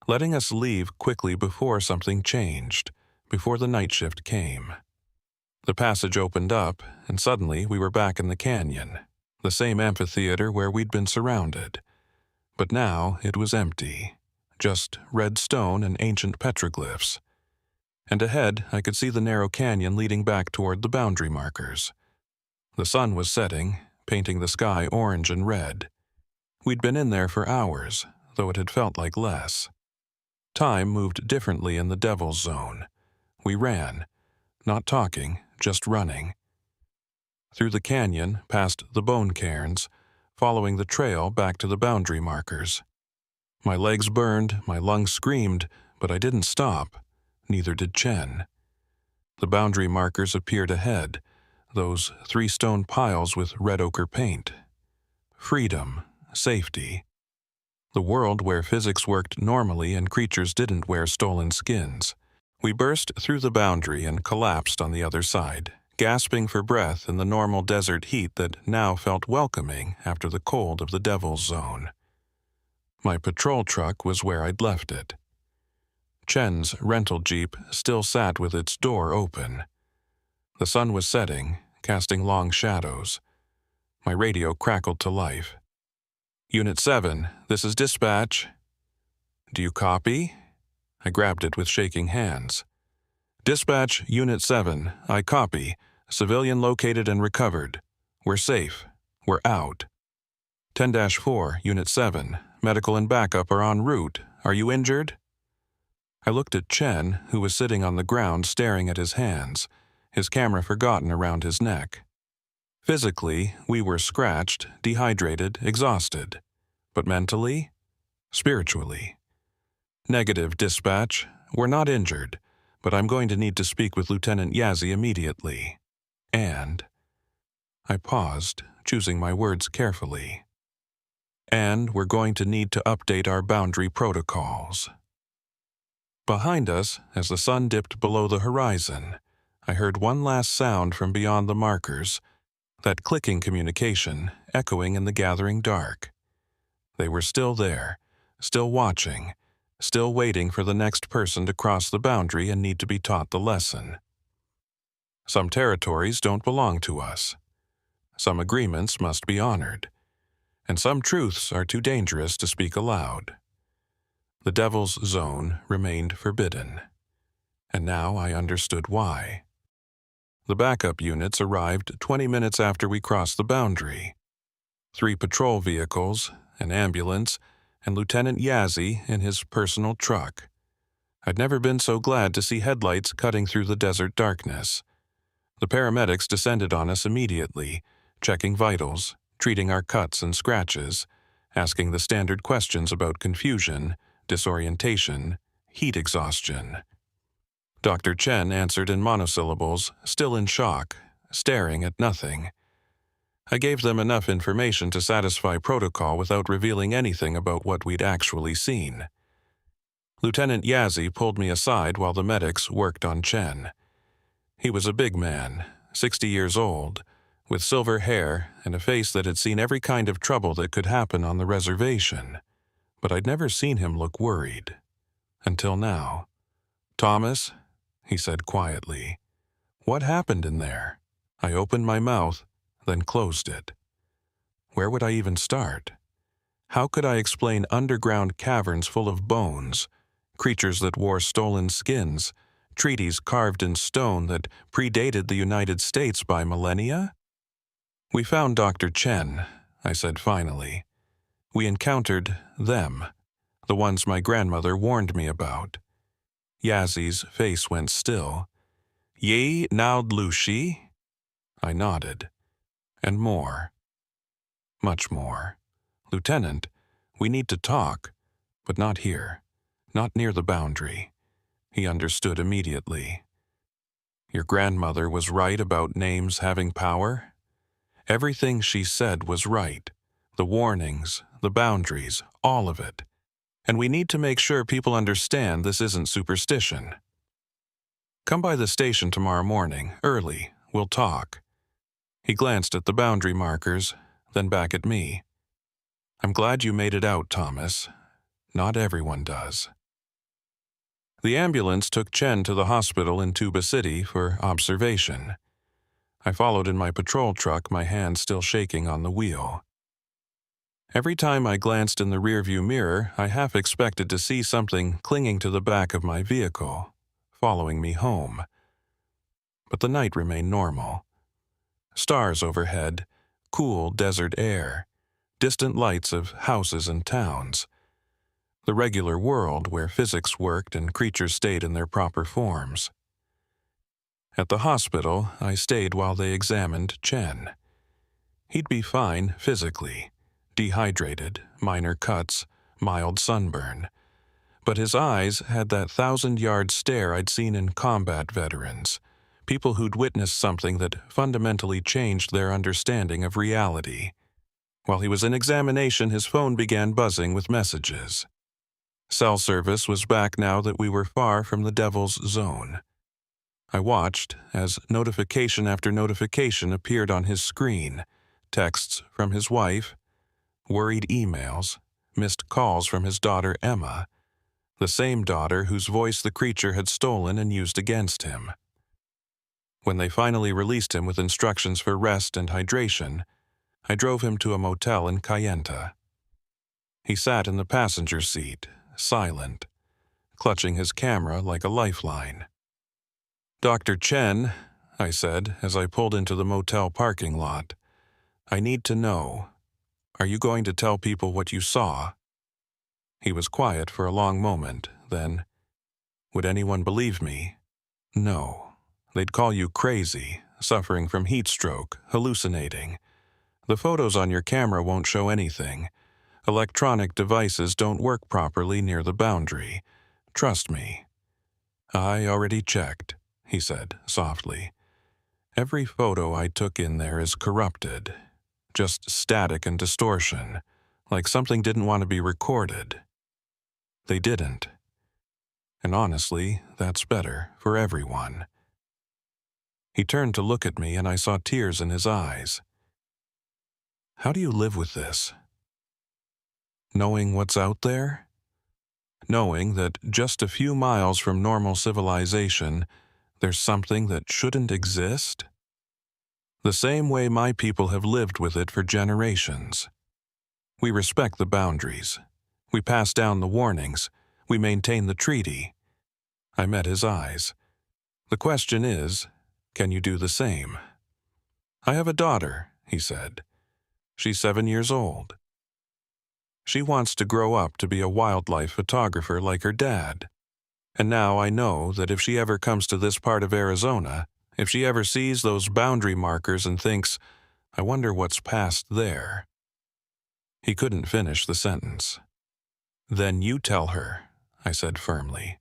letting us leave quickly before something changed, before the night shift came. The passage opened up, and suddenly we were back in the canyon, the same amphitheater where we'd been surrounded. But now it was empty, just red stone and ancient petroglyphs. And ahead I could see the narrow canyon leading back toward the boundary markers. The sun was setting, painting the sky orange and red. We'd been in there for hours, though it had felt like less. Time moved differently in the Devil's Zone. We ran, not talking, just running. Through the canyon, past the bone cairns, following the trail back to the boundary markers. My legs burned, my lungs screamed, but I didn't stop. Neither did Chen. The boundary markers appeared ahead, those 3 stone piles with red ochre paint. Freedom, safety. The world where physics worked normally and creatures didn't wear stolen skins. We burst through the boundary and collapsed on the other side, gasping for breath in the normal desert heat that now felt welcoming after the cold of the Devil's Zone. My patrol truck was where I'd left it. Chen's rental jeep still sat with its door open. The sun was setting, casting long shadows. My radio crackled to life. "Unit 7, this is dispatch." "Do you copy?" I grabbed it with shaking hands. "Dispatch, Unit 7, I copy. Civilian located and recovered. We're safe. We're out." 10-4, Unit 7, medical and backup are en route. Are you injured?" I looked at Chen, who was sitting on the ground staring at his hands, his camera forgotten around his neck. Physically, we were scratched, dehydrated, exhausted. But mentally? Spiritually? "Negative, dispatch. We're not injured, but I'm going to need to speak with Lieutenant Yazzie immediately. And..." I paused, choosing my words carefully. "And we're going to need to update our boundary protocols." Behind us, as the sun dipped below the horizon, I heard one last sound from beyond the markers, that clicking communication echoing in the gathering dark. They were still there, still watching, still waiting for the next person to cross the boundary and need to be taught the lesson. Some territories don't belong to us. Some agreements must be honored. And some truths are too dangerous to speak aloud. The Devil's Zone remained forbidden. And now I understood why. The backup units arrived 20 minutes after we crossed the boundary. 3 patrol vehicles, an ambulance, and Lieutenant Yazzie in his personal truck. I'd never been so glad to see headlights cutting through the desert darkness. The paramedics descended on us immediately, checking vitals, treating our cuts and scratches, asking the standard questions about confusion, disorientation, heat exhaustion. Dr. Chen answered in monosyllables, still in shock, staring at nothing. I gave them enough information to satisfy protocol without revealing anything about what we'd actually seen. Lieutenant Yazzie pulled me aside while the medics worked on Chen. He was a big man, 60 years old, with silver hair and a face that had seen every kind of trouble that could happen on the reservation. But I'd never seen him look worried. Until now. "Thomas," he said quietly, "what happened in there?" I opened my mouth, then closed it. Where would I even start? How could I explain underground caverns full of bones, creatures that wore stolen skins, treaties carved in stone that predated the United States by millennia? "We found Dr. Chen," I said finally. "We encountered them, the ones my grandmother warned me about." Yazzie's face went still. "Ye naud Lushi?" I nodded. "And more. Much more. Lieutenant, we need to talk, but not here. Not near the boundary." He understood immediately. "Your grandmother was right about names having power? Everything she said was right. The warnings, the boundaries, all of it. And we need to make sure people understand this isn't superstition. Come by the station tomorrow morning, early. We'll talk." He glanced at the boundary markers, then back at me. "I'm glad you made it out, Thomas. Not everyone does." The ambulance took Chen to the hospital in Tuba City for observation. I followed in my patrol truck, my hand still shaking on the wheel. Every time I glanced in the rearview mirror, I half expected to see something clinging to the back of my vehicle, following me home. But the night remained normal. Stars overhead, cool desert air, distant lights of houses and towns, the regular world where physics worked and creatures stayed in their proper forms. At the hospital, I stayed while they examined Chen. He'd be fine physically, dehydrated, minor cuts, mild sunburn, but his eyes had that 1,000-yard stare I'd seen in combat veterans, people who'd witnessed something that fundamentally changed their understanding of reality. While he was in examination, his phone began buzzing with messages. Cell service was back now that we were far from the devil's zone. I watched as notification after notification appeared on his screen, texts from his wife, worried emails, missed calls from his daughter Emma, the same daughter whose voice the creature had stolen and used against him. When they finally released him with instructions for rest and hydration, I drove him to a motel in Kayenta. He sat in the passenger seat, silent, clutching his camera like a lifeline. "Dr. Chen," I said as I pulled into the motel parking lot, "I need to know. Are you going to tell people what you saw?" He was quiet for a long moment, then, "Would anyone believe me?" "No. They'd call you crazy, suffering from heat stroke, hallucinating. The photos on your camera won't show anything. Electronic devices don't work properly near the boundary. Trust me." "I already checked," he said softly. "Every photo I took in there is corrupted. Just static and distortion, like something didn't want to be recorded. They didn't. And honestly, that's better for everyone." He turned to look at me and I saw tears in his eyes. "How do you live with this? Knowing what's out there? Knowing that just a few miles from normal civilization, there's something that shouldn't exist? The same way my people have lived with it for generations. We respect the boundaries. We pass down the warnings. We maintain the treaty." I met his eyes. "The question is, can you do the same?" "I have a daughter," he said. "She's 7 years old. She wants to grow up to be a wildlife photographer like her dad. And now I know that if she ever comes to this part of Arizona, if she ever sees those boundary markers and thinks, 'I wonder what's past there.'" He couldn't finish the sentence. "Then you tell her," I said firmly.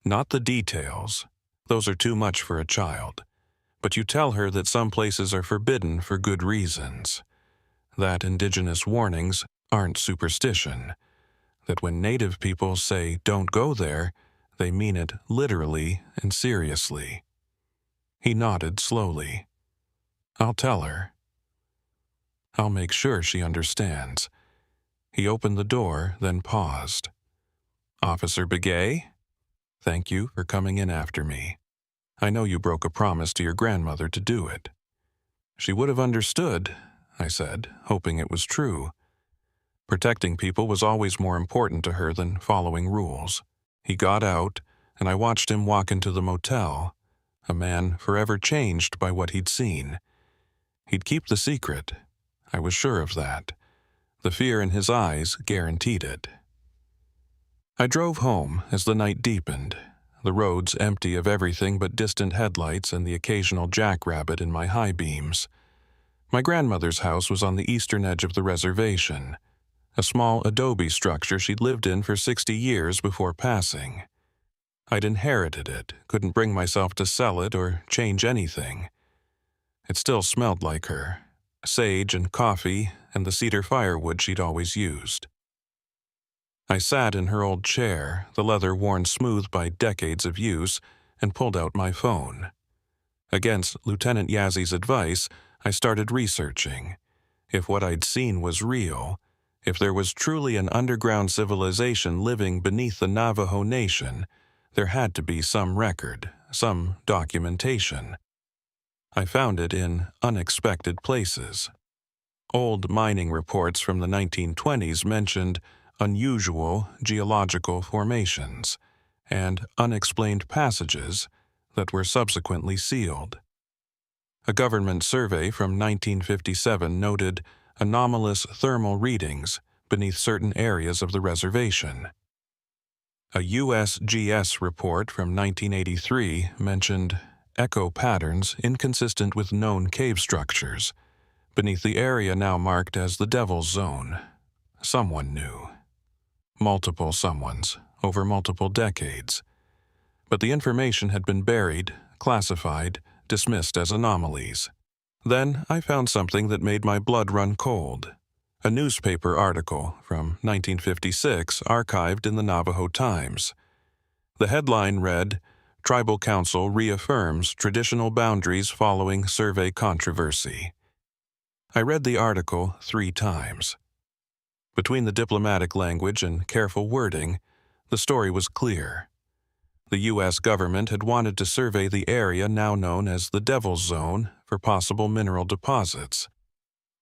"Not the details. Those are too much for a child. But you tell her that some places are forbidden for good reasons. That indigenous warnings aren't superstition. That when native people say don't go there, they mean it literally and seriously." He nodded slowly. "I'll tell her. I'll make sure she understands." He opened the door, then paused. "Officer Begay, thank you for coming in after me. I know you broke a promise to your grandmother to do it." "She would have understood," I said, hoping it was true. Protecting people was always more important to her than following rules. He got out, and I watched him walk into the motel, a man forever changed by what he'd seen. He'd keep the secret. I was sure of that. The fear in his eyes guaranteed it. I drove home as the night deepened, the roads empty of everything but distant headlights and the occasional jackrabbit in my high beams. My grandmother's house was on the eastern edge of the reservation, a small adobe structure she'd lived in for 60 years before passing. I'd inherited it, couldn't bring myself to sell it or change anything. It still smelled like her, sage and coffee and the cedar firewood she'd always used. I sat in her old chair, the leather worn smooth by decades of use, and pulled out my phone. Against Lieutenant Yazzi's advice, I started researching. If what I'd seen was real, if there was truly an underground civilization living beneath the Navajo Nation, there had to be some record, some documentation. I found it in unexpected places. Old mining reports from the 1920s mentioned unusual geological formations and unexplained passages that were subsequently sealed. A government survey from 1957 noted anomalous thermal readings beneath certain areas of the reservation. A USGS report from 1983 mentioned echo patterns inconsistent with known cave structures beneath the area now marked as the Devil's Zone. Someone knew. Multiple someones over multiple decades. But the information had been buried, classified, dismissed as anomalies. Then I found something that made my blood run cold. A newspaper article from 1956 archived in the Navajo Times. The headline read, "Tribal Council reaffirms traditional boundaries following survey controversy." I read the article 3 times. Between the diplomatic language and careful wording, the story was clear. The U.S. government had wanted to survey the area now known as the Devil's Zone for possible mineral deposits.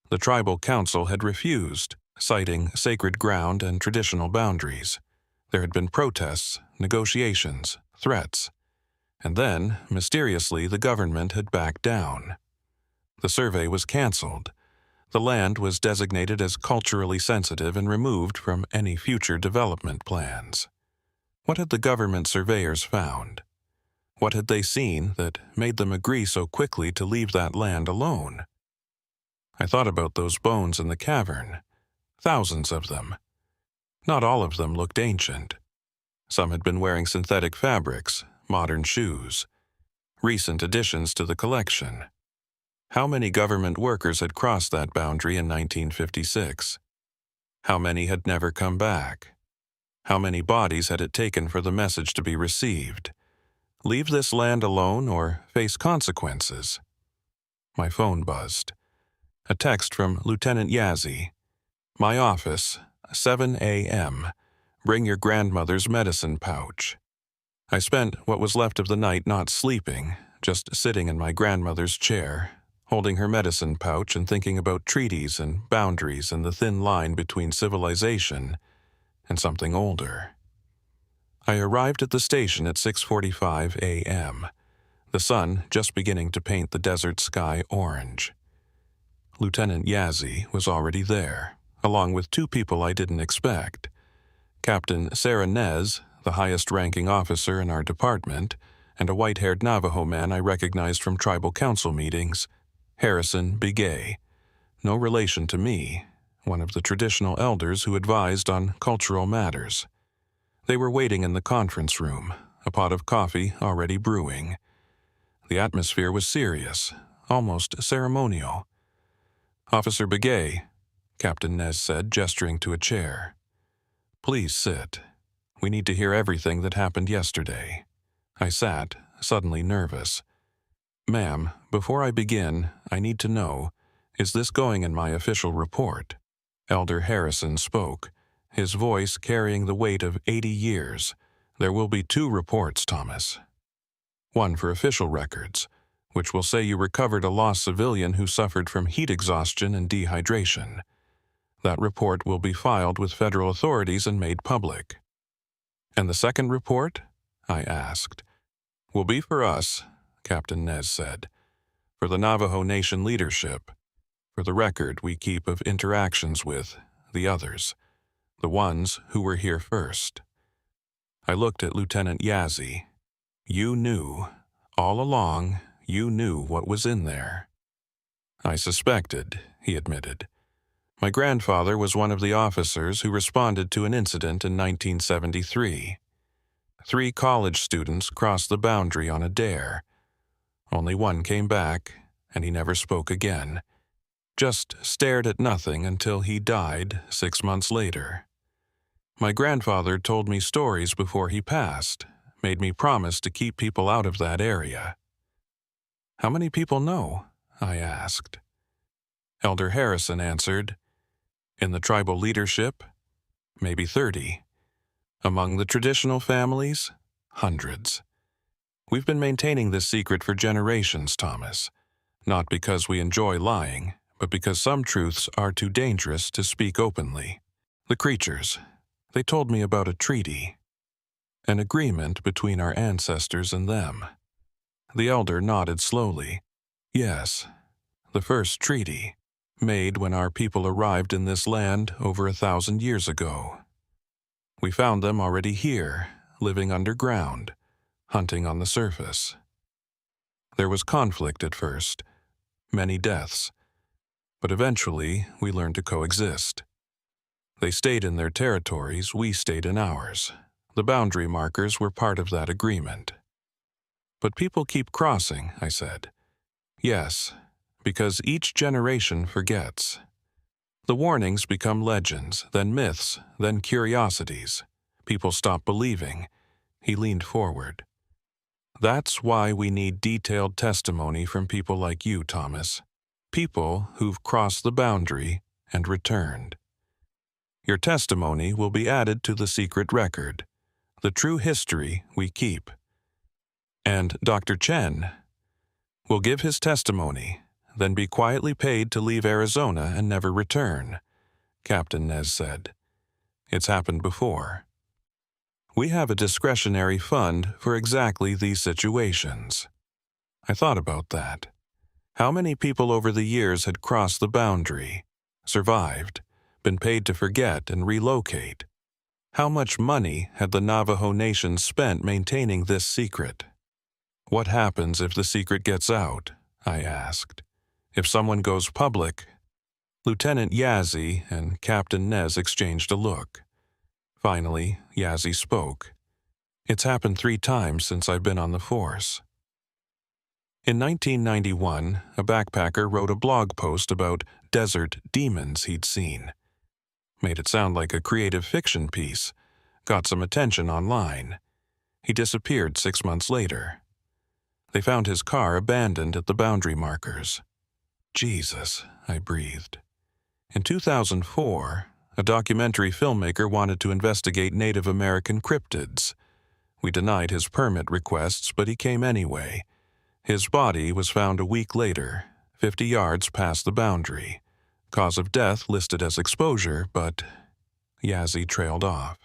The Tribal Council had refused, citing sacred ground and traditional boundaries. There had been protests, negotiations, threats. And then, mysteriously, the government had backed down. The survey was canceled. The land was designated as culturally sensitive and removed from any future development plans. What had the government surveyors found? What had they seen that made them agree so quickly to leave that land alone? I thought about those bones in the cavern. Thousands of them. Not all of them looked ancient. Some had been wearing synthetic fabrics, modern shoes. Recent additions to the collection. How many government workers had crossed that boundary in 1956? How many had never come back? How many bodies had it taken for the message to be received? Leave this land alone or face consequences? My phone buzzed. A text from Lieutenant Yazzie. My office, 7 a.m. Bring your grandmother's medicine pouch. I spent what was left of the night not sleeping, just sitting in my grandmother's chair, holding her medicine pouch and thinking about treaties and boundaries and the thin line between civilization and something older. I arrived at the station at 6:45 a.m., the sun just beginning to paint the desert sky orange. Lieutenant Yazzie was already there, along with 2 people I didn't expect. Captain Sarah Nez, the highest-ranking officer in our department, and a white-haired Navajo man I recognized from tribal council meetings, Harrison Begay, no relation to me, one of the traditional elders who advised on cultural matters. They were waiting in the conference room, a pot of coffee already brewing. The atmosphere was serious, almost ceremonial. "Officer Begay," Captain Nez said, gesturing to a chair. "Please sit. We need to hear everything that happened yesterday." I sat, suddenly nervous. "Ma'am, before I begin, I need to know, is this going in my official report?" Elder Harrison spoke, his voice carrying the weight of 80 years. "There will be 2 reports, Thomas. One for official records, which will say you recovered a lost civilian who suffered from heat exhaustion and dehydration. That report will be filed with federal authorities and made public." "And the second report?" I asked. "Will be for us," Captain Nez said. "For the Navajo Nation leadership. For the record we keep of interactions with the others. The ones who were here first." I looked at Lieutenant Yazzie. "You knew. All along, you knew what was in there." "I suspected," he admitted. "My grandfather was one of the officers who responded to an incident in 1973. 3 college students crossed the boundary on a dare. Only one came back, and he never spoke again. Just stared at nothing until he died 6 months later. My grandfather told me stories before he passed, made me promise to keep people out of that area." "How many people know?" I asked. Elder Harrison answered, "In the tribal leadership, maybe 30. Among the traditional families, hundreds. We've been maintaining this secret for generations, Thomas, not because we enjoy lying, but because some truths are too dangerous to speak openly. The creatures, they told me about a treaty, an agreement between our ancestors and them." The elder nodded slowly. "Yes, the first treaty. made when our people arrived in this land over 1,000 years ago. We found them already here, living underground, hunting on the surface. There was conflict at first, many deaths, but eventually we learned to coexist. They stayed in their territories, we stayed in ours. The boundary markers were part of that agreement. But people keep crossing, I said. Yes, because each generation forgets. The warnings become legends, then myths, then curiosities. People stop believing. He leaned forward. That's why we need detailed testimony from people like you, Thomas. People who've crossed the boundary and returned. Your testimony will be added to the secret record, the true history we keep. And Dr. Chen will give his testimony, then be quietly paid to leave Arizona and never return, Captain Nez said. It's happened before. We have a discretionary fund for exactly these situations. I thought about that. How many people over the years had crossed the boundary, survived, been paid to forget and relocate? How much money had the Navajo Nation spent maintaining this secret? What happens if the secret gets out? I asked. If someone goes public? Lieutenant Yazzie and Captain Nez exchanged a look. Finally, Yazzie spoke. It's happened 3 times since I've been on the force. In 1991, a backpacker wrote a blog post about desert demons he'd seen. Made it sound like a creative fiction piece. Got some attention online. He disappeared 6 months later. They found his car abandoned at the boundary markers. Jesus, I breathed. In 2004, a documentary filmmaker wanted to investigate Native American cryptids. We denied his permit requests, but he came anyway. His body was found a week later, 50 yards past the boundary. Cause of death listed as exposure, but Yazzie trailed off.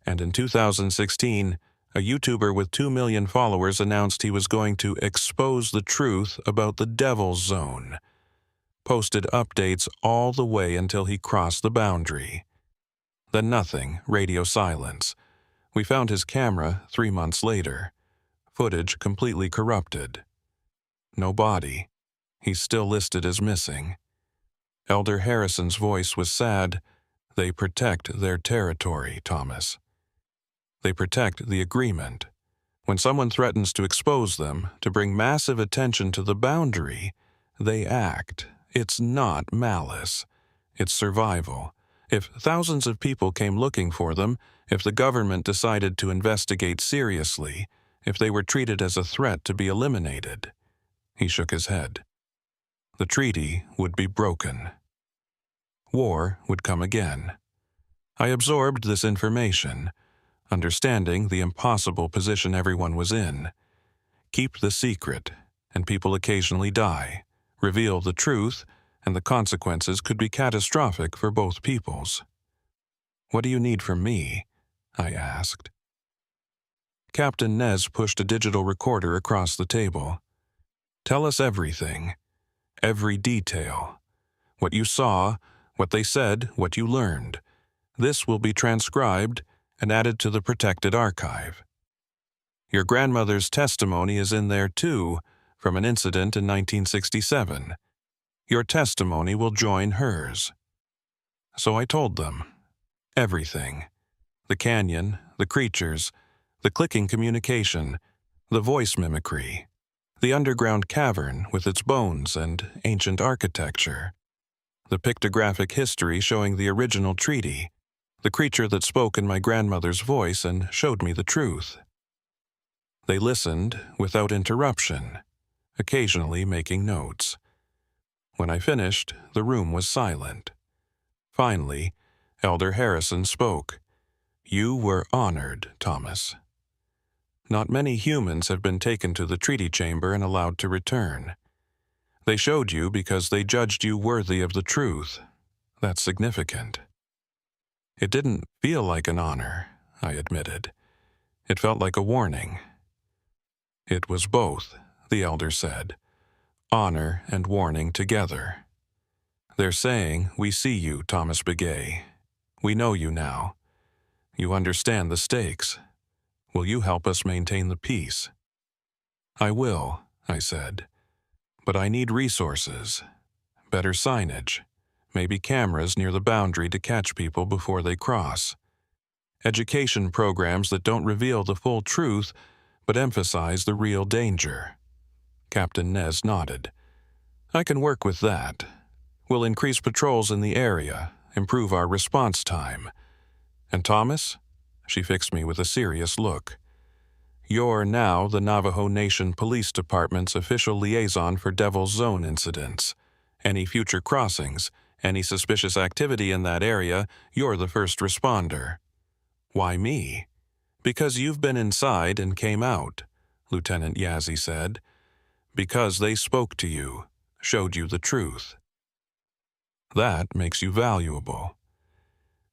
And in 2016, a YouTuber with 2 million followers announced he was going to expose the truth about the Devil's Zone. Posted updates all the way until he crossed the boundary. Then nothing, radio silence. We found his camera 3 months later. Footage completely corrupted. No body. He's still listed as missing. Elder Harrison's voice was sad. They protect their territory, Thomas. They protect the agreement. When someone threatens to expose them, to bring massive attention to the boundary, they act. It's not malice. It's survival. If thousands of people came looking for them, if the government decided to investigate seriously, if they were treated as a threat to be eliminated. He shook his head. The treaty would be broken. War would come again. I absorbed this information, understanding the impossible position everyone was in. Keep the secret, and people occasionally die. Reveal the truth, and the consequences could be catastrophic for both peoples. What do you need from me? I asked. Captain Nez pushed a digital recorder across the table. Tell us everything. Every detail. What you saw, what they said, what you learned. This will be transcribed and added to the protected archive. Your grandmother's testimony is in there too, from an incident in 1967. Your testimony will join hers. So I told them. Everything. The canyon, the creatures, the clicking communication, the voice mimicry, the underground cavern with its bones and ancient architecture, the pictographic history showing the original treaty, the creature that spoke in my grandmother's voice and showed me the truth. They listened without interruption, occasionally making notes. When I finished, the room was silent. Finally, Elder Harrison spoke. You were honored, Thomas. Not many humans have been taken to the treaty chamber and allowed to return. They showed you because they judged you worthy of the truth. That's significant. It didn't feel like an honor, I admitted. It felt like a warning. It was both, the elder said. Honor and warning together. They're saying, "We see you, Thomas Begay. We know you now. You understand the stakes. Will you help us maintain the peace?" "I will," I said. "But I need resources. Better signage. Maybe cameras near the boundary to catch people before they cross. Education programs that don't reveal the full truth, but emphasize the real danger." Captain Nez nodded. "I can work with that. We'll increase patrols in the area, improve our response time. And Thomas?" She fixed me with a serious look. "You're now the Navajo Nation Police Department's official liaison for Devil's Zone incidents. Any future crossings, any suspicious activity in that area, you're the first responder." "Why me?" "Because you've been inside and came out," Lieutenant Yazzie said. "Because they spoke to you, showed you the truth. That makes you valuable.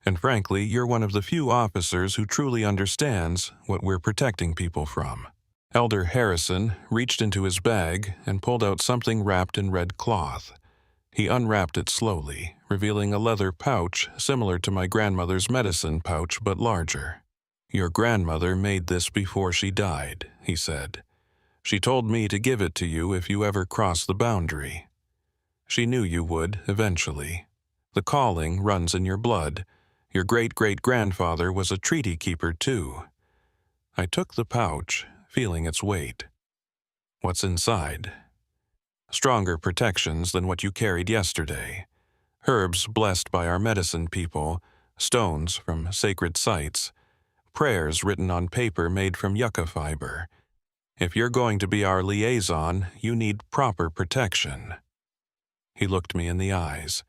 And frankly, you're one of the few officers who truly understands what we're protecting people from." Elder Harrison reached into his bag and pulled out something wrapped in red cloth. He unwrapped it slowly, revealing a leather pouch similar to my grandmother's medicine pouch but larger. "Your grandmother made this before she died," he said. "She told me to give it to you if you ever cross the boundary. She knew you would, eventually. The calling runs in your blood. Your great-great-grandfather was a treaty keeper, too." I took the pouch, feeling its weight. "What's inside?" "Stronger protections than what you carried yesterday. Herbs blessed by our medicine people, stones from sacred sites, prayers written on paper made from yucca fiber. If you're going to be our liaison, you need proper protection." He looked me in the eyes.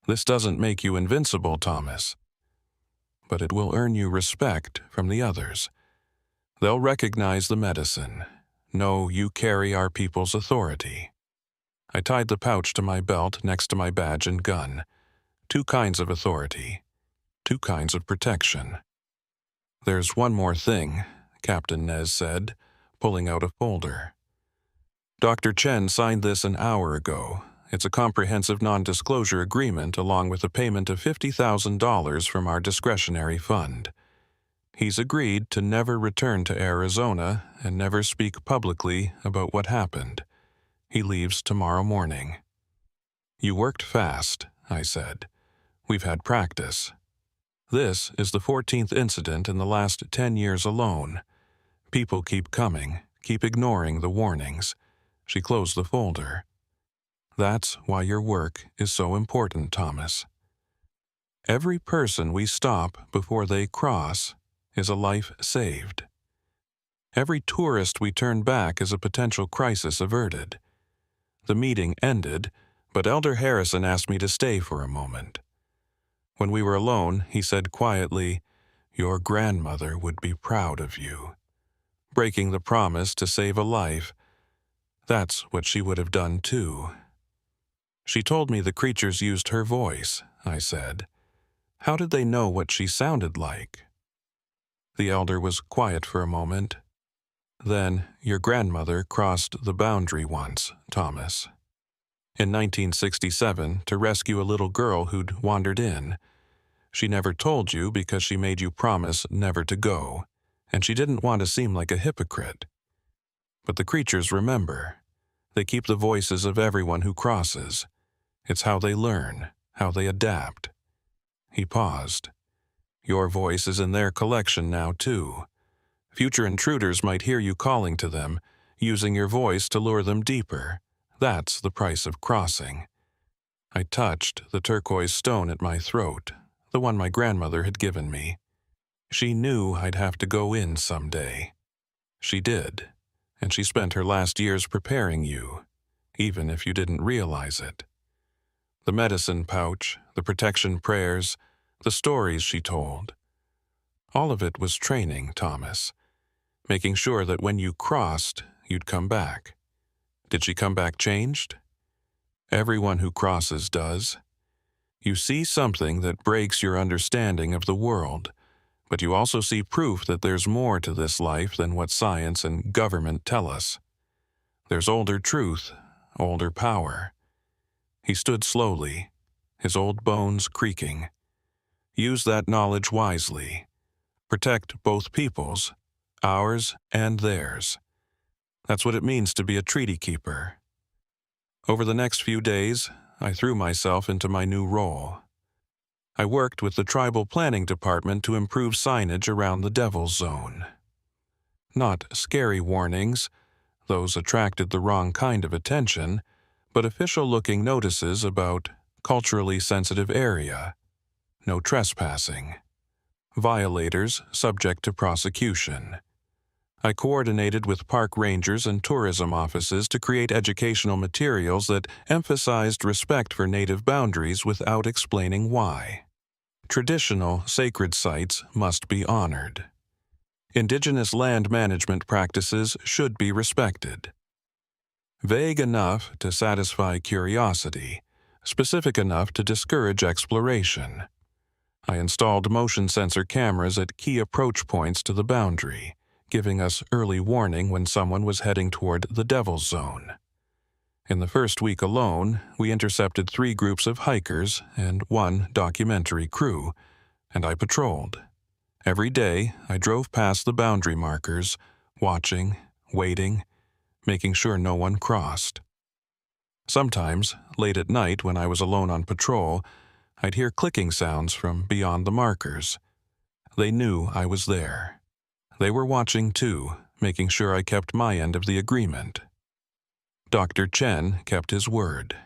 "This doesn't make you invincible, Thomas. But it will earn you respect from the others. They'll recognize the medicine. Know you carry our people's authority." I tied the pouch to my belt next to my badge and gun. 2 kinds of authority. 2 kinds of protection. "There's one more thing," Captain Nez said, pulling out a folder. "Dr. Chen signed this an hour ago. It's a comprehensive non-disclosure agreement along with a payment of $50,000 from our discretionary fund. He's agreed to never return to Arizona and never speak publicly about what happened. He leaves tomorrow morning." "You worked fast," I said. "We've had practice. This is the 14th incident in the last 10 years alone. People keep coming, keep ignoring the warnings." She closed the folder. "That's why your work is so important, Thomas. Every person we stop before they cross is a life saved. Every tourist we turn back is a potential crisis averted." The meeting ended, but Elder Harrison asked me to stay for a moment. When we were alone, he said quietly, "Your grandmother would be proud of you. Breaking the promise to save a life, that's what she would have done too." "She told me the creatures used her voice," I said. "How did they know what she sounded like?" The elder was quiet for a moment. "Then your grandmother crossed the boundary once, Thomas. In 1967, to rescue a little girl who'd wandered in. She never told you because she made you promise never to go, and she didn't want to seem like a hypocrite. But the creatures remember. They keep the voices of everyone who crosses. It's how they learn, how they adapt." He paused. "Your voice is in their collection now, too. Future intruders might hear you calling to them, using your voice to lure them deeper. That's the price of crossing." I touched the turquoise stone at my throat, the one my grandmother had given me. "She knew I'd have to go in someday. She did, and she spent her last years preparing you, even if you didn't realize it. The medicine pouch, the protection prayers, the stories she told. All of it was training, Thomas, making sure that when you crossed, you'd come back. Did she come back changed? Everyone who crosses does. You see something that breaks your understanding of the world, but you also see proof that there's more to this life than what science and government tell us. There's older truth, older power." He stood slowly, his old bones creaking. Use that knowledge wisely. Protect both peoples, ours and theirs. That's what it means to be a treaty keeper. Over the next few days, I threw myself into my new role. I worked with the Tribal Planning Department to improve signage around the Devil's Zone. Not scary warnings, those attracted the wrong kind of attention, but official-looking notices about culturally sensitive area, no trespassing, violators subject to prosecution. I coordinated with park rangers and tourism offices to create educational materials that emphasized respect for native boundaries without explaining why. Traditional sacred sites must be honored. Indigenous land management practices should be respected. Vague enough to satisfy curiosity, specific enough to discourage exploration. I installed motion sensor cameras at key approach points to the boundary, giving us early warning when someone was heading toward the Devil's Zone. In the first week alone, we intercepted 3 groups of hikers and 1 documentary crew, and I patrolled. Every day, I drove past the boundary markers, watching, waiting, making sure no one crossed. Sometimes, late at night when I was alone on patrol, I'd hear clicking sounds from beyond the markers. They knew I was there. They were watching too, making sure I kept my end of the agreement. Dr. Chen kept his word.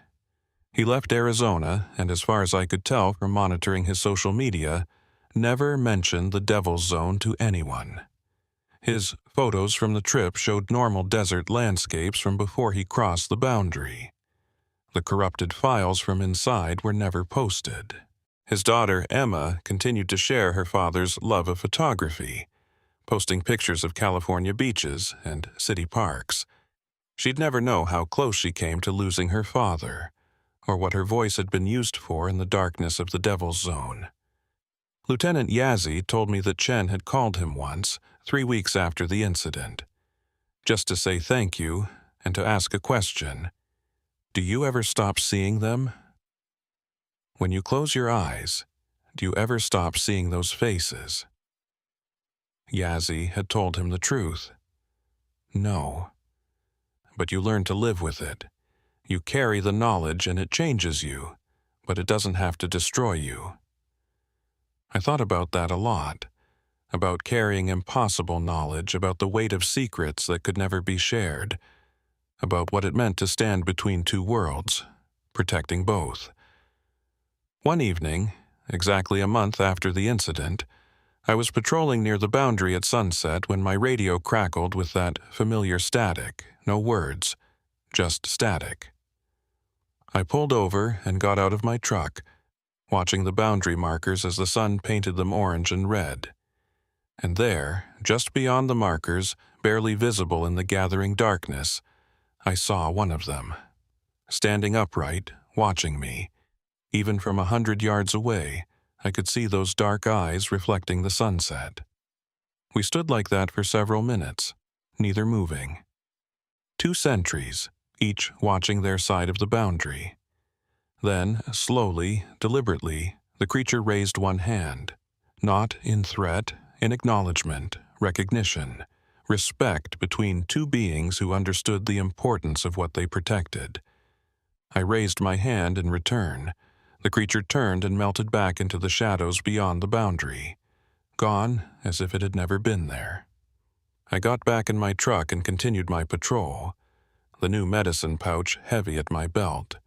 He left Arizona, and as far as I could tell from monitoring his social media, never mentioned the Devil's Zone to anyone. His photos from the trip showed normal desert landscapes from before he crossed the boundary. The corrupted files from inside were never posted. His daughter, Emma, continued to share her father's love of photography, posting pictures of California beaches and city parks. She'd never know how close she came to losing her father, or what her voice had been used for in the darkness of the Devil's Zone. Lieutenant Yazzie told me that Chen had called him once, 3 weeks after the incident, just to say thank you and to ask a question. Do you ever stop seeing them? When you close your eyes, do you ever stop seeing those faces? Yazzie had told him the truth. No. But you learn to live with it. You carry the knowledge and it changes you, but it doesn't have to destroy you. I thought about that a lot, about carrying impossible knowledge, about the weight of secrets that could never be shared, about what it meant to stand between 2 worlds, protecting both. One evening, exactly a month after the incident, I was patrolling near the boundary at sunset when my radio crackled with that familiar static, no words, just static. I pulled over and got out of my truck, watching the boundary markers as the sun painted them orange and red. And there, just beyond the markers, barely visible in the gathering darkness, I saw one of them, standing upright, watching me. Even from 100 yards away, I could see those dark eyes reflecting the sunset. We stood like that for several minutes, neither moving. 2 sentries, each watching their side of the boundary. Then, slowly, deliberately, the creature raised one hand, not in threat, in acknowledgement, recognition, respect between 2 beings who understood the importance of what they protected. I raised my hand in return. The creature turned and melted back into the shadows beyond the boundary, gone as if it had never been there. I got back in my truck and continued my patrol, the new medicine pouch heavy at my belt,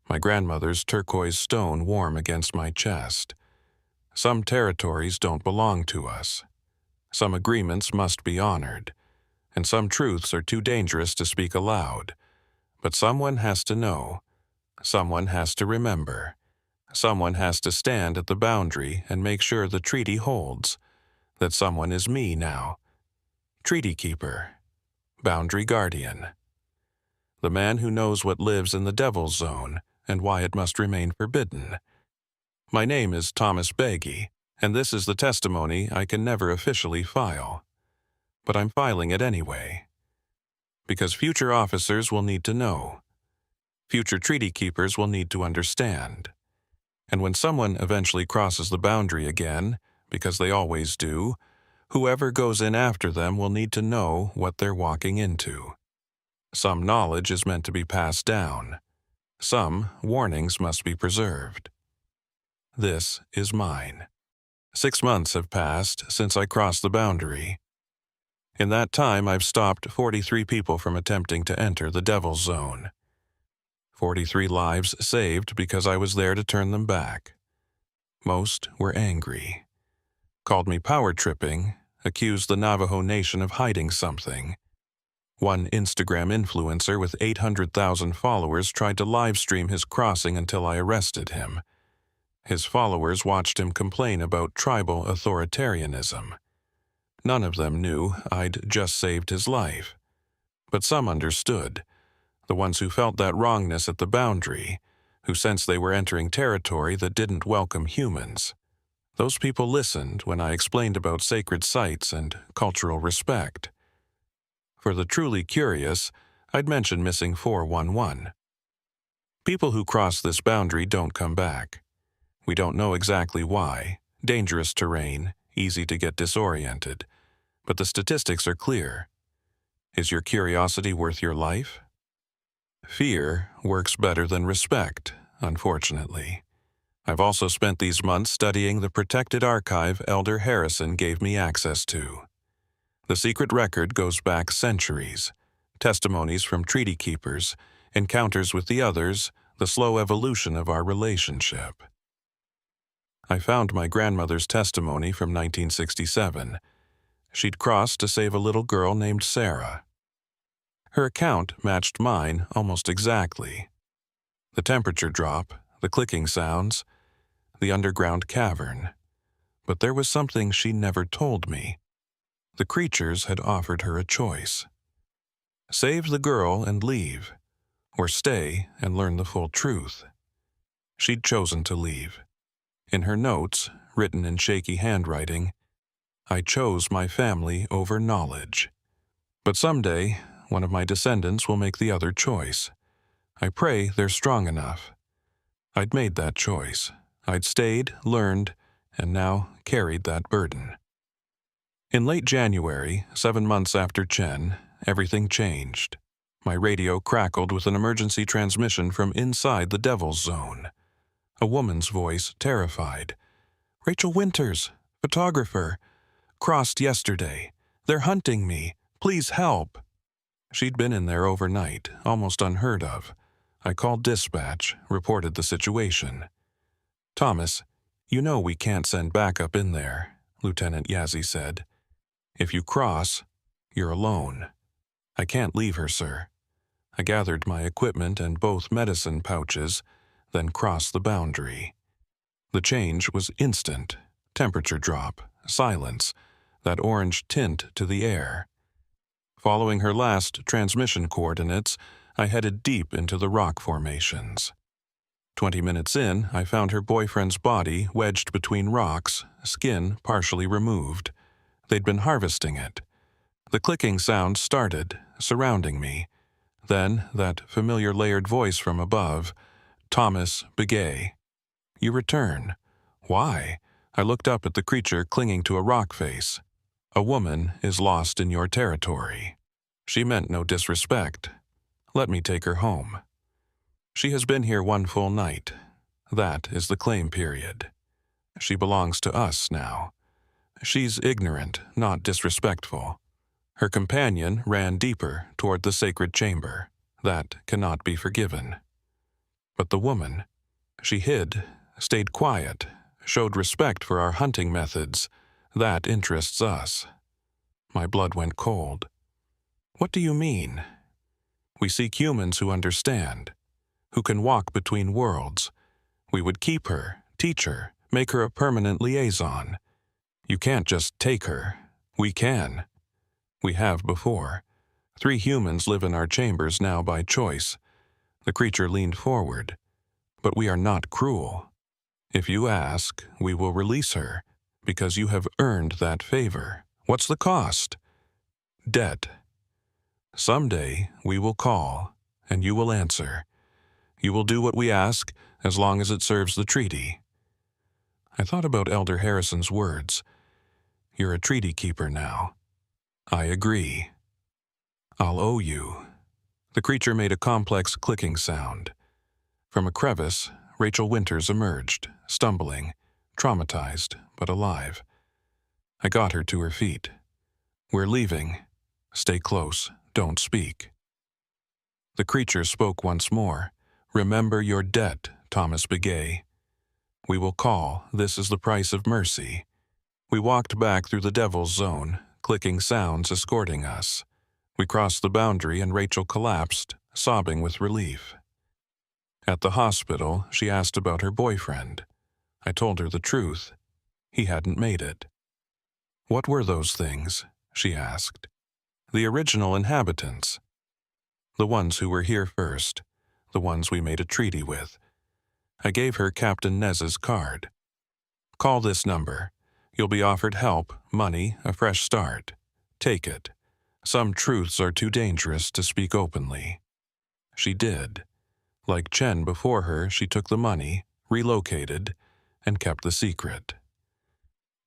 my grandmother's turquoise stone warm against my chest. Some territories don't belong to us. Some agreements must be honored, and some truths are too dangerous to speak aloud. But someone has to know. Someone has to remember. Someone has to stand at the boundary and make sure the treaty holds. That someone is me now. Treaty keeper. Boundary guardian. The man who knows what lives in the Devil's Zone and why it must remain forbidden. My name is Thomas Beggy, and this is the testimony I can never officially file. But I'm filing it anyway. Because future officers will need to know. Future treaty keepers will need to understand. And when someone eventually crosses the boundary again, because they always do, whoever goes in after them will need to know what they're walking into. Some knowledge is meant to be passed down. Some warnings must be preserved. This is mine. 6 months have passed since I crossed the boundary. In that time, I've stopped 43 people from attempting to enter the Devil's Zone. 43 lives saved because I was there to turn them back. Most were angry. Called me power tripping, accused the Navajo Nation of hiding something. One Instagram influencer with 800,000 followers tried to live stream his crossing until I arrested him. His followers watched him complain about tribal authoritarianism. None of them knew I'd just saved his life. But some understood. The ones who felt that wrongness at the boundary, who sensed they were entering territory that didn't welcome humans. Those people listened when I explained about sacred sites and cultural respect. For the truly curious, I'd mention missing 411. People who cross this boundary don't come back. We don't know exactly why. Dangerous terrain, easy to get disoriented. But the statistics are clear. Is your curiosity worth your life? Fear works better than respect, unfortunately. I've also spent these months studying the protected archive Elder Harrison gave me access to. The secret record goes back centuries. Testimonies from treaty keepers, encounters with the others, the slow evolution of our relationship. I found my grandmother's testimony from 1967. She'd crossed to save a little girl named Sarah. Her account matched mine almost exactly. The temperature drop, the clicking sounds, the underground cavern. But there was something she never told me. The creatures had offered her a choice. Save the girl and leave, or stay and learn the full truth. She'd chosen to leave. In her notes, written in shaky handwriting, I chose my family over knowledge. But someday, one of my descendants will make the other choice. I pray they're strong enough. I'd made that choice. I'd stayed, learned, and now carried that burden. In late January, 7 months after Chen, everything changed. My radio crackled with an emergency transmission from inside the Devil's Zone. A woman's voice, terrified. "Rachel Winters, photographer. Crossed yesterday. They're hunting me. Please help." She'd been in there overnight, almost unheard of. I called dispatch, reported the situation. "Thomas, you know we can't send backup in there," Lieutenant Yazzie said. "If you cross, you're alone." "I can't leave her, sir." I gathered my equipment and both medicine pouches, then crossed the boundary. The change was instant. Temperature drop, silence, that orange tint to the air. Following her last transmission coordinates, I headed deep into the rock formations. 20 minutes in, I found her boyfriend's body wedged between rocks, skin partially removed. They'd been harvesting it. The clicking sound started, surrounding me. Then, that familiar layered voice from above, "Thomas Begay. You return. Why?" I looked up at the creature clinging to a rock face. "A woman is lost in your territory." She meant no disrespect. Let me take her home. She has been here 1 full night. That is the claim period. She belongs to us now. She's ignorant, not disrespectful. Her companion ran deeper toward the sacred chamber. That cannot be forgiven. But the woman, she hid, stayed quiet, showed respect for our hunting methods. That interests us. My blood went cold. What do you mean? We seek humans who understand, who can walk between worlds. We would keep her, teach her, make her a permanent liaison. You can't just take her. We can. We have before. 3 humans live in our chambers now by choice. The creature leaned forward. But we are not cruel. If you ask, we will release her, because you have earned that favor. What's the cost? Debt. Someday we will call, and you will answer. You will do what we ask, as long as it serves the treaty." I thought about Elder Harrison's words. "You're a treaty keeper now." "I agree." "I'll owe you." The creature made a complex clicking sound. From a crevice, Rachel Winters emerged, stumbling, traumatized, but alive. I got her to her feet. "We're leaving. Stay close. Don't speak." The creature spoke once more. "Remember your debt, Thomas Begay. We will call. This is the price of mercy." We walked back through the Devil's Zone, clicking sounds escorting us. We crossed the boundary and Rachel collapsed, sobbing with relief. At the hospital, she asked about her boyfriend. I told her the truth. He hadn't made it. "What were those things?" she asked. "The original inhabitants. The ones who were here first. The ones we made a treaty with." I gave her Captain Nez's card. "Call this number. You'll be offered help, money, a fresh start. Take it. Some truths are too dangerous to speak openly." She did. Like Chen before her, she took the money, relocated, and kept the secret.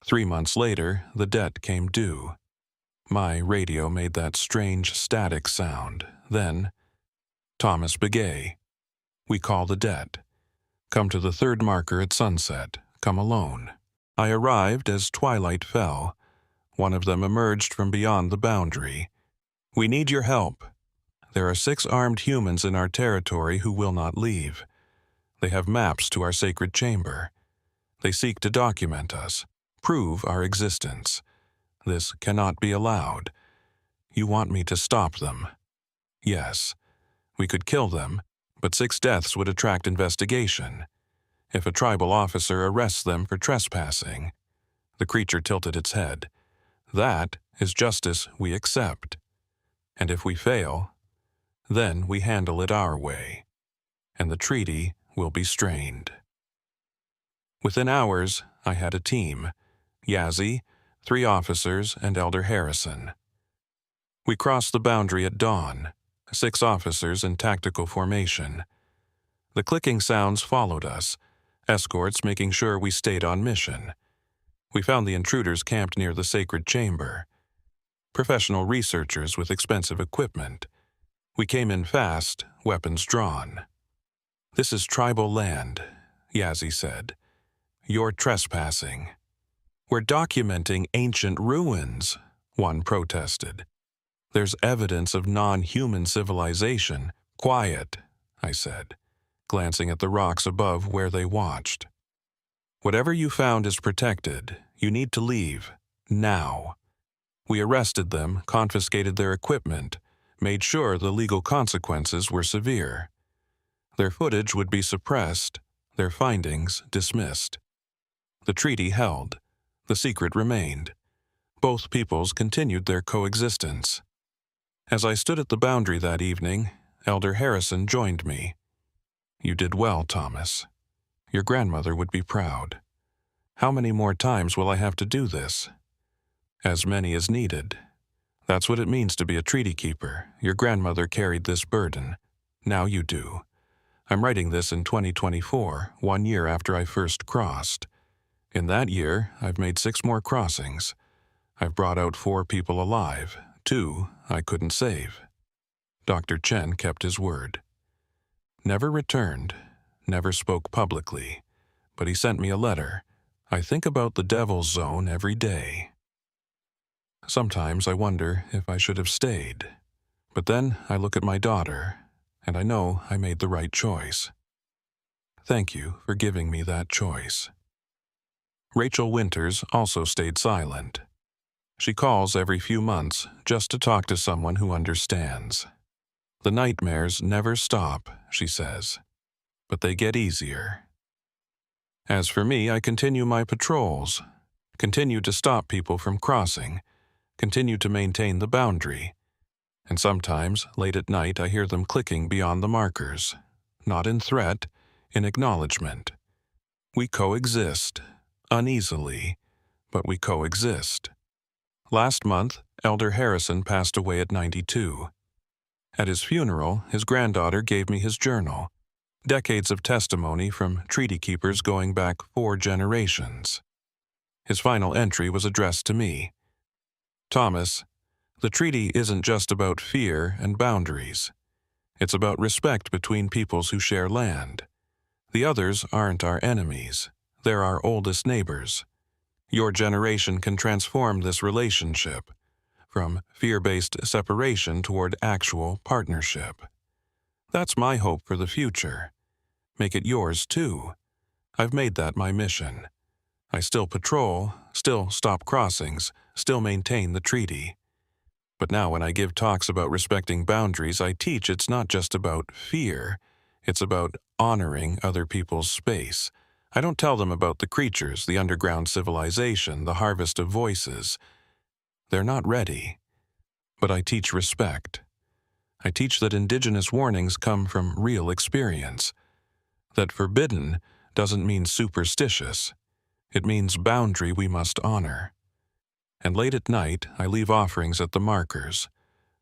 3 months later, the debt came due. My radio made that strange static sound. Then, "Thomas Begay. We call the debt. Come to the 3rd marker at sunset. Come alone." I arrived as twilight fell. One of them emerged from beyond the boundary. "We need your help. There are 6 armed humans in our territory who will not leave. They have maps to our sacred chamber. They seek to document us, prove our existence. This cannot be allowed. You want me to stop them?" "Yes. We could kill them, but 6 deaths would attract investigation. If a tribal officer arrests them for trespassing." The creature tilted its head. "That is justice we accept. And if we fail, then we handle it our way. And the treaty will be strained." Within hours, I had a team. Yazzie, 3 officers, and Elder Harrison. We crossed the boundary at dawn, 6 officers in tactical formation. The clicking sounds followed us, escorts making sure we stayed on mission. We found the intruders camped near the sacred chamber. Professional researchers with expensive equipment. We came in fast, weapons drawn. "This is tribal land," Yazzie said. "You're trespassing." "We're documenting ancient ruins," one protested. "There's evidence of non-human civilization." "Quiet," I said, glancing at the rocks above where they watched. "Whatever you found is protected. You need to leave. Now." We arrested them, confiscated their equipment, made sure the legal consequences were severe. Their footage would be suppressed, their findings dismissed. The treaty held. The secret remained. Both peoples continued their coexistence. As I stood at the boundary that evening, Elder Harrison joined me. "You did well, Thomas. Your grandmother would be proud. How many more times will I have to do this?" "As many as needed. That's what it means to be a treaty keeper. Your grandmother carried this burden. Now you do. I'm writing this in 2024, 1 year after I first crossed. In that year, I've made 6 more crossings. I've brought out 4 people alive. 2 I couldn't save." Dr. Chen kept his word. Never returned, never spoke publicly, but he sent me a letter. "I think about the Devil's Zone every day. Sometimes I wonder if I should have stayed. But then I look at my daughter, and I know I made the right choice. Thank you for giving me that choice." Rachel Winters also stayed silent. She calls every few months just to talk to someone who understands. "The nightmares never stop," she says, "but they get easier." As for me, I continue my patrols, continue to stop people from crossing, continue to maintain the boundary, and sometimes, late at night, I hear them clicking beyond the markers, not in threat, in acknowledgement. We coexist, uneasily, but we coexist. Last month, Elder Harrison passed away at 92. At his funeral, his granddaughter gave me his journal. Decades of testimony from treaty keepers going back 4 generations. His final entry was addressed to me. Thomas, the treaty isn't just about fear and boundaries. It's about respect between peoples who share land. The others aren't our enemies. They're our oldest neighbors. Your generation can transform this relationship from fear-based separation toward actual partnership. That's my hope for the future. Make it yours, too. I've made that my mission. I still patrol, still stop crossings, still maintain the treaty. But now when I give talks about respecting boundaries, I teach it's not just about fear. It's about honoring other people's space. I don't tell them about the creatures, the underground civilization, the harvest of voices. They're not ready. But I teach respect. I teach that indigenous warnings come from real experience. That forbidden doesn't mean superstitious. It means boundary we must honor. And late at night, I leave offerings at the markers.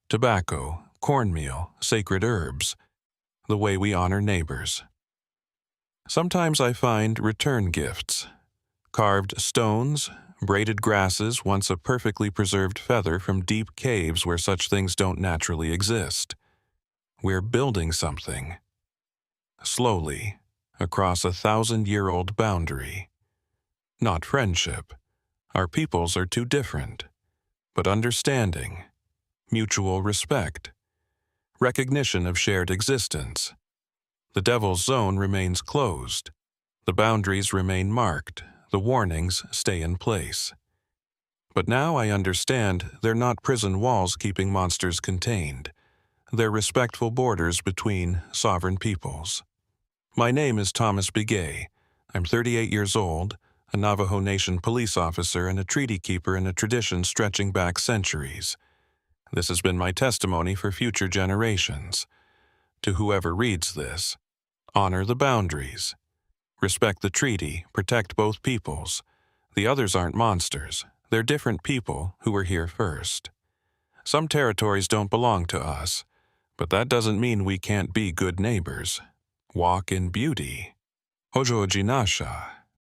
Tobacco, cornmeal, sacred herbs. The way we honor neighbors. Sometimes I find return gifts. Carved stones, braided grasses, once a perfectly preserved feather from deep caves where such things don't naturally exist. We're building something. Slowly, across a 1,000-year-old boundary. Not friendship. Our peoples are too different. But understanding, mutual respect, recognition of shared existence. The Devil's Zone remains closed. The boundaries remain marked. The warnings stay in place. But now I understand they're not prison walls keeping monsters contained. They're respectful borders between sovereign peoples. My name is Thomas Begay. I'm 38 years old, a Navajo Nation police officer and a treaty keeper in a tradition stretching back centuries. This has been my testimony for future generations. To whoever reads this, honor the boundaries. Respect the treaty, protect both peoples. The others aren't monsters. They're different people who were here first. Some territories don't belong to us, but that doesn't mean we can't be good neighbors. Walk in beauty. Hojo Jinasha.